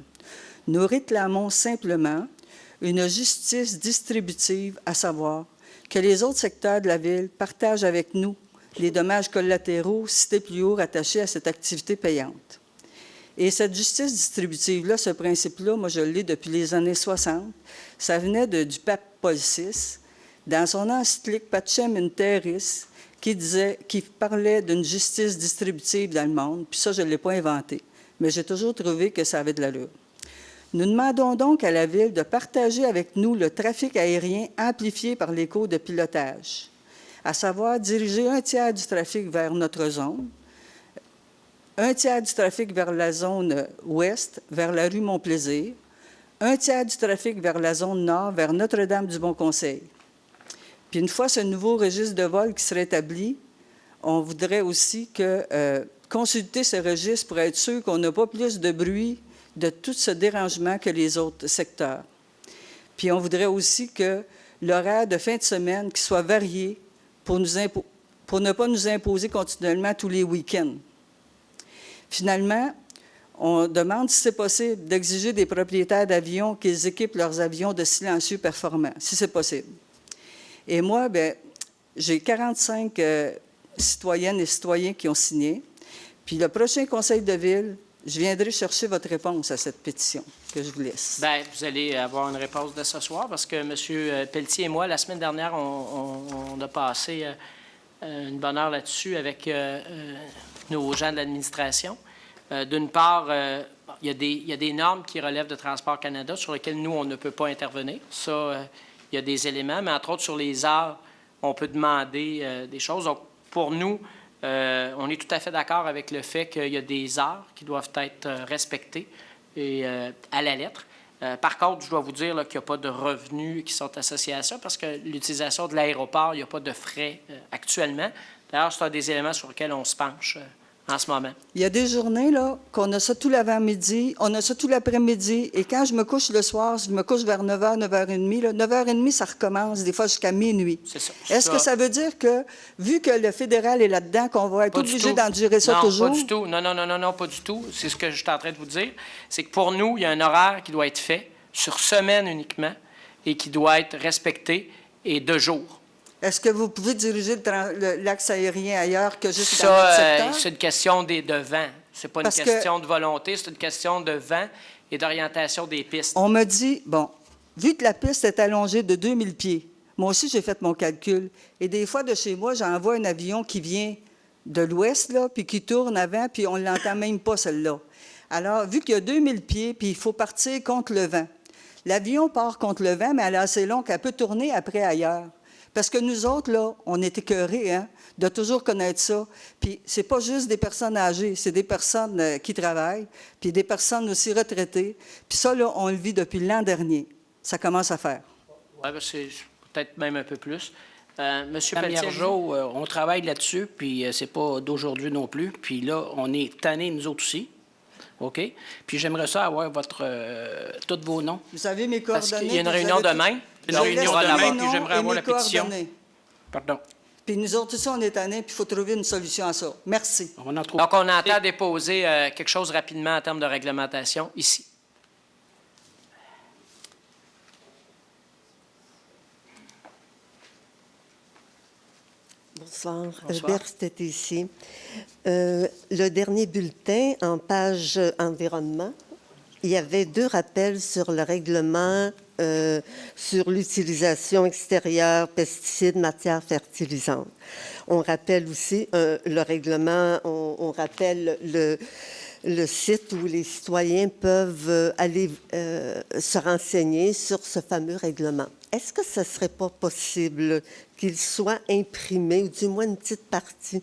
Nous réclamons simplement une justice distributive, à savoir que les autres secteurs de la ville partagent avec nous les dommages collatéraux cités plus haut rattachés à cette activité payante. Et cette justice distributive-là, ce principe-là, moi, je l'ai depuis les années 60. Ça venait du pape Paul VI, dans son encyclique Pacem in Terris, qui parlait d'une justice distributive dans le monde. Puis ça, je ne l'ai pas inventé. Mais j'ai toujours trouvé que ça avait de l'allure. Nous demandons donc à la Ville de partager avec nous le trafic aérien amplifié par les cours de pilotage, à savoir diriger un tiers du trafic vers notre zone, un tiers du trafic vers la zone ouest, vers la rue Montplaisir, un tiers du trafic vers la zone nord, vers Notre-Dame-du-Bon-Conseil. Puis une fois ce nouveau registre de vol qui serait établi, on voudrait aussi consulter ce registre pour être sûr qu'on n'a pas plus de bruit de tout ce dérangement que les autres secteurs. Puis on voudrait aussi que l'horaire de fin de semaine qui soit varié pour ne pas nous imposer continuellement tous les week-ends. Finalement, on demande si c'est possible d'exiger des propriétaires d'avions qu'ils équipent leurs avions de silencieux performants, si c'est possible. Et moi, j'ai 45 citoyennes et citoyens qui ont signé. Puis le prochain conseil de ville, je viendrai chercher votre réponse à cette pétition que je vous laisse. Bien, vous allez avoir une réponse de ce soir parce que M. Pelletier et moi, la semaine dernière, on a passé une bonne heure là-dessus avec nos gens de l'administration. D'une part, il y a des normes qui relèvent de Transport Canada sur lesquelles nous, on ne peut pas intervenir. Ça, il y a des éléments, mais entre autres sur les heures, on peut demander des choses. Donc, pour nous, on est tout à fait d'accord avec le fait qu'il y a des heures qui doivent être respectées et, à la lettre. Par contre, je dois vous dire qu'il n'y a pas de revenus qui sont associés à ça parce que l'utilisation de l'aéroport, il n'y a pas de frais actuellement. D'ailleurs, c'est un des éléments sur lesquels on se penche en ce moment. Il y a des journées là qu'on a ça tout l'avant-midi, on a ça tout l'après-midi, et quand je me couche le soir, je me couche vers 9h, 9h30, là, 9h30, ça recommence, des fois jusqu'à minuit. C'est ça. Est-ce que ça veut dire que, vu que le fédéral est là-dedans, qu'on va être obligé d'endurer ça toujours? Non, pas du tout. Non, pas du tout. C'est ce que je suis en train de vous dire. C'est que pour nous, il y a un horaire qui doit être fait sur semaine uniquement et qui doit être respecté et de jour. Est-ce que vous pouvez diriger l'axe aérien ailleurs que juste dans Ça, notre secteur? c'est une question de vent. C'est pas une question de volonté, c'est une question de vent et d'orientation des pistes. On me dit, bon, vu que la piste est allongée de 2000 pieds, moi aussi, j'ai fait mon calcul. Et des fois, de chez moi, j'envoie un avion qui vient de l'ouest, là, puis qui tourne avant, puis on ne l'entend même pas, celle-là. Alors, vu qu'il y a 2000 pieds, puis il faut partir contre le vent. L'avion part contre le vent, mais elle est assez longue, elle peut tourner après ailleurs. Parce que nous autres, là, on est écœurés, hein, de toujours connaître ça. Puis c'est pas juste des personnes âgées, c'est des personnes qui travaillent, puis des personnes aussi retraitées. Puis ça, là, on le vit depuis l'an dernier. Ça commence à faire. Oui, c'est peut-être même un peu plus. Monsieur Madame Pelletier, Hiergeau, on travaille là-dessus, puis c'est pas d'aujourd'hui non plus. Puis là, on est tannés, nous autres aussi. OK? Puis j'aimerais ça avoir tous vos noms. Vous avez mes coordonnées. Parce qu'il y a une réunion demain. Une réunion demain, puis j'aimerais avoir la pétition. Pardon. Puis nous autres aussi, on est tannés, puis il faut trouver une solution à ça. Merci. Donc, on entend déposer quelque chose rapidement en termes de réglementation ici. Bonsoir. Berthe est ici. Le dernier bulletin, en page environnement, il y avait 2 rappels sur le règlement sur l'utilisation extérieure pesticides, matières fertilisantes. On rappelle aussi le règlement, on rappelle le site où les citoyens peuvent aller se renseigner sur ce fameux règlement. Est-ce que ce ne serait pas possible qu'il soit imprimé, ou du moins une petite partie?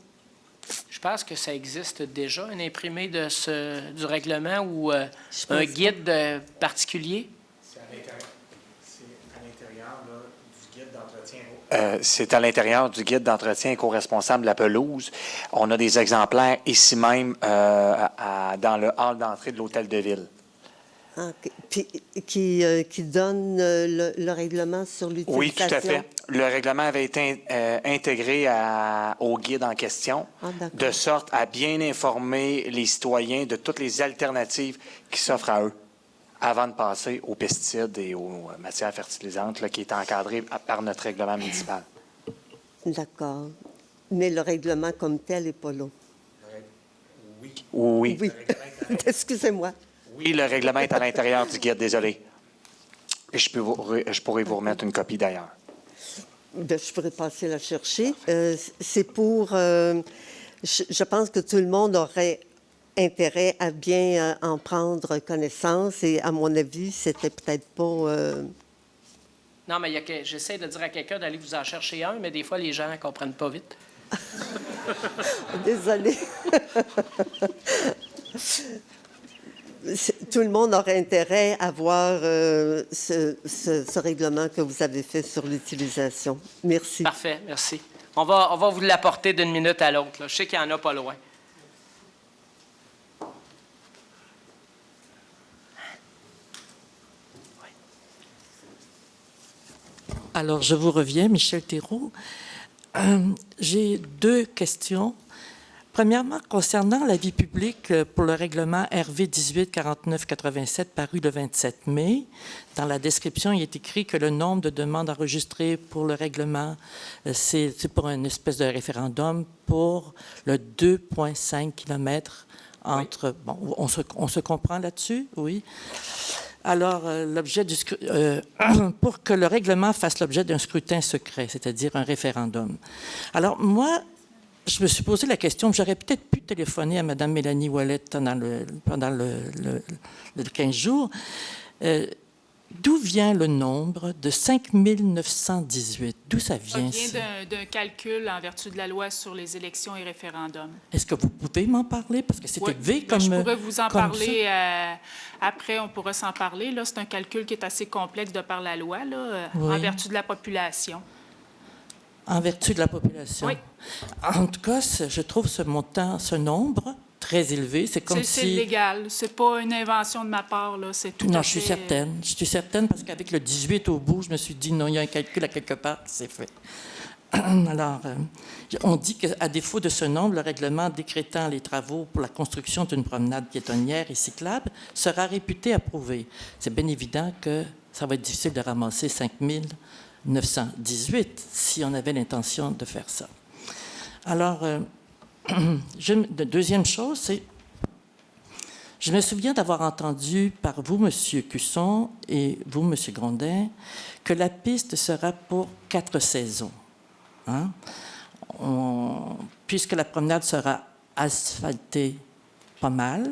Je pense que ça existe déjà, un imprimé du règlement ou un guide particulier. C'est à l'intérieur du guide d'entretien. C'est à l'intérieur du guide d'entretien éco-responsable de la pelouse. On a des exemplaires ici même dans le hall d'entrée de l'hôtel de ville. Okay. Puis, qui donne le règlement sur l'utilisation? Oui, tout à fait. Le règlement avait été intégré au guide en question, de sorte à bien informer les citoyens de toutes les alternatives qui s'offrent à eux avant de passer aux pesticides et aux matières fertilisantes là, qui est encadré par notre règlement municipal. D'accord. Mais le règlement comme tel n'est pas là? Oui. Oui. Excusez-moi. Oui, le règlement est à l'intérieur du guide, désolé. Et je pourrais vous remettre une copie d'ailleurs. Je pourrais passer la chercher. C'est pour... je pense que tout le monde aurait intérêt à bien en prendre connaissance et, à mon avis, c'était peut-être pas... Non, mais j'essaie de dire à quelqu'un d'aller vous en chercher un, mais des fois, les gens ne comprennent pas vite. Désolée. Tout le monde aurait intérêt à voir ce règlement que vous avez fait sur l'utilisation. Merci. Parfait, merci. On va vous l'apporter d'une minute à l'autre. Je sais qu'il y en a pas loin. Alors, je vous reviens, Michel Thérault. J'ai 2 questions. Premièrement, concernant l'avis public pour le règlement RV 18-49-87 paru le 27 mai, dans la description, il est écrit que le nombre de demandes enregistrées pour le règlement, c'est pour une espèce de référendum pour le 2,5 km entre... Oui. Bon, on se comprend là-dessus, oui. Alors, l'objet du pour que le règlement fasse l'objet d'un scrutin secret, c'est-à-dire un référendum. Alors, moi, je me suis posé la question, j'aurais peut-être pu téléphoner à Mme Mélanie Ouellet pendant le 15 jours. D'où vient le nombre de 5 918? D'où ça vient? Ça vient d'un calcul en vertu de la loi sur les élections et référendums. Est-ce que vous pouvez m'en parler? Parce que c'est élevé comme Je pourrais vous en comme parler après, on pourra s'en parler. Là, c'est un calcul qui est assez complexe de par la loi, là, Oui. en vertu de la population. En vertu de la population? Oui. En tout cas, je trouve ce montant, ce nombre très élevé. C'est comme si... C'est légal. C'est pas une invention de ma part, là. C'est tout Non, à je suis fait, certaine. Je suis certaine parce qu'avec le 18 au bout, je me suis dit, non, il y a un calcul à quelque part qui s'est fait. Alors, on dit qu'à défaut de ce nombre, le règlement décrétant les travaux pour la construction d'une promenade piétonnière et cyclable sera réputé approuvé. C'est bien évident que ça va être difficile de ramasser 5 918 si on avait l'intention de faire ça. Alors, deuxième chose, c'est... Je me souviens d'avoir entendu par vous, M. Cusson, et vous, M. Grondin, que la piste sera pour 4 saisons. Hein? Puisque la promenade sera asphaltée pas mal,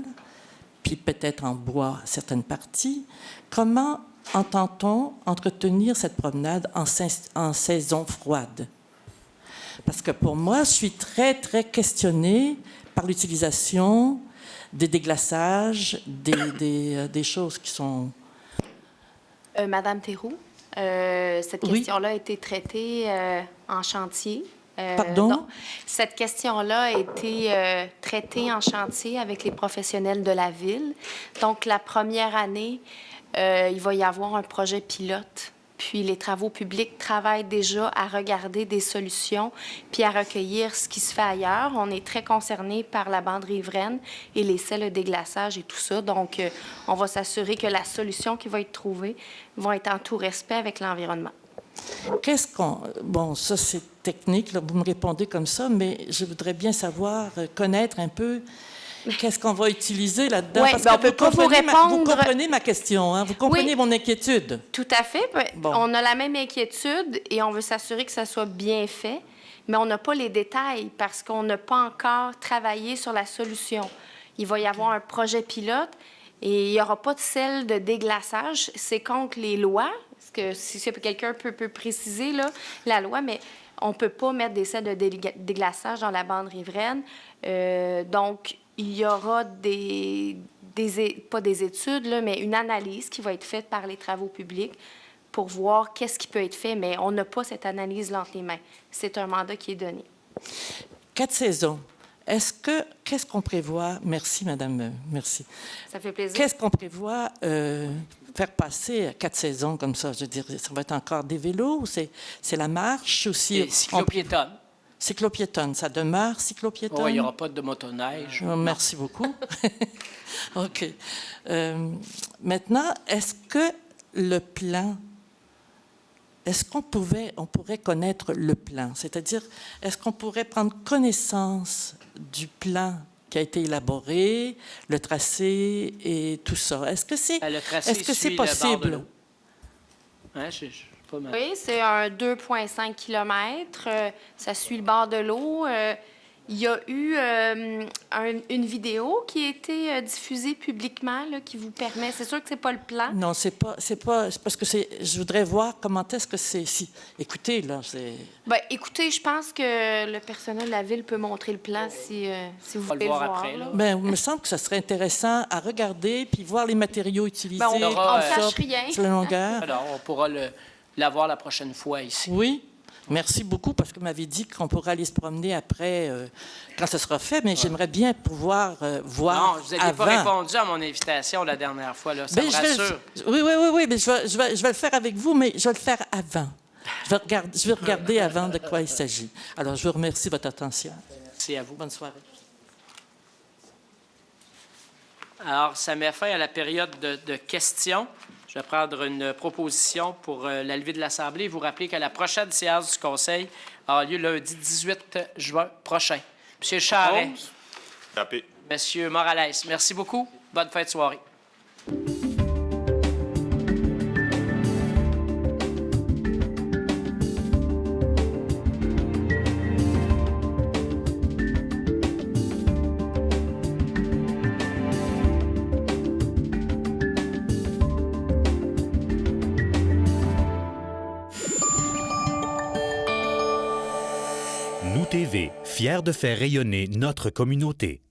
puis peut-être en bois certaines parties, comment entend-on entretenir cette promenade en saison froide? Parce que pour moi, je suis très, très questionnée par l'utilisation des déglaçages, des choses qui sont... Madame Théroux, cette question-là a été traitée en chantier. Pardon? Non, cette question-là a été traitée en chantier avec les professionnels de la ville. Donc, la première année, il va y avoir un projet pilote. Puis les travaux publics travaillent déjà à regarder des solutions puis à recueillir ce qui se fait ailleurs. On est très concernés par la bande riveraine et les selles de déglaçage et tout ça. Donc, on va s'assurer que la solution qui va être trouvée va être en tout respect avec l'environnement. Qu'est-ce qu'on... Bon, ça, c'est technique, là, vous me répondez comme ça, mais je voudrais bien savoir, connaître un peu... Qu'est-ce qu'on va utiliser là-dedans? Oui, parce bien, que on peut pas vous répondre... Vous comprenez ma question, hein? Vous comprenez mon inquiétude. Tout à fait. Bon. On a la même inquiétude et on veut s'assurer que ça soit bien fait, mais on n'a pas les détails parce qu'on n'a pas encore travaillé sur la solution. Il va y avoir un projet pilote et il n'y aura pas de selle de déglaçage. C'est contre les lois. Parce que si quelqu'un peut préciser là, la loi, mais on ne peut pas mettre des selles de déglaçage dans la bande riveraine. Donc, il y aura pas des études, là, mais une analyse qui va être faite par les travaux publics pour voir qu'est-ce qui peut être fait, mais on n'a pas cette analyse entre les mains. C'est un mandat qui est donné. 4 saisons. Qu'est-ce qu'on prévoit? Merci, madame. Merci. Ça fait plaisir. Qu'est-ce qu'on prévoit faire passer à 4 saisons comme ça? Je veux dire, ça va être encore des vélos ou c'est la marche aussi? Cyclopiétonne. Cyclopiétonne, ça demeure cyclopiétonne? Oui, il n'y aura pas de motoneige. Merci beaucoup. OK. Maintenant, est-ce que le plan... Est-ce qu'on pourrait connaître le plan? C'est-à-dire, est-ce qu'on pourrait prendre connaissance du plan qui a été élaboré, le tracé et tout ça? Est-ce que c'est possible? Hein, Oui, c'est un 2,5 km. Ça suit le bord de l'eau. Il y a eu une vidéo qui a été diffusée publiquement là, qui vous permet... C'est sûr que c'est pas le plan. Non, c'est pas parce que je voudrais voir comment est-ce que c'est... Écoutez, là, c'est... Bien, écoutez, je pense que le personnel de la Ville peut montrer le plan si vous voulez le voir. Après, là. Bien, il me semble que ça serait intéressant à regarder puis voir les matériaux utilisés. Ben, on ne cache rien. Sur la longueur. Alors, on pourra l'avoir la prochaine fois ici. Oui. Merci beaucoup, parce que vous m'avez dit qu'on pourrait aller se promener après, quand ce sera fait, mais j'aimerais bien pouvoir voir. Non, vous n'aviez pas répondu à mon invitation la dernière fois, là. Ça me rassure. Oui, mais je vais le faire avec vous, mais je vais le faire avant. Je vais regarder avant de quoi il s'agit. Alors, je vous remercie de votre attention. Merci à vous. Bonne soirée. Alors, ça met fin à la période de questions. Je vais prendre une proposition pour la levée de l'Assemblée. Vous rappelez que la prochaine séance du Conseil aura lieu lundi 18 juin prochain. Monsieur Charret. Monsieur Morales, merci beaucoup. Bonne fin de soirée. Nous TV, fiers de faire rayonner notre communauté.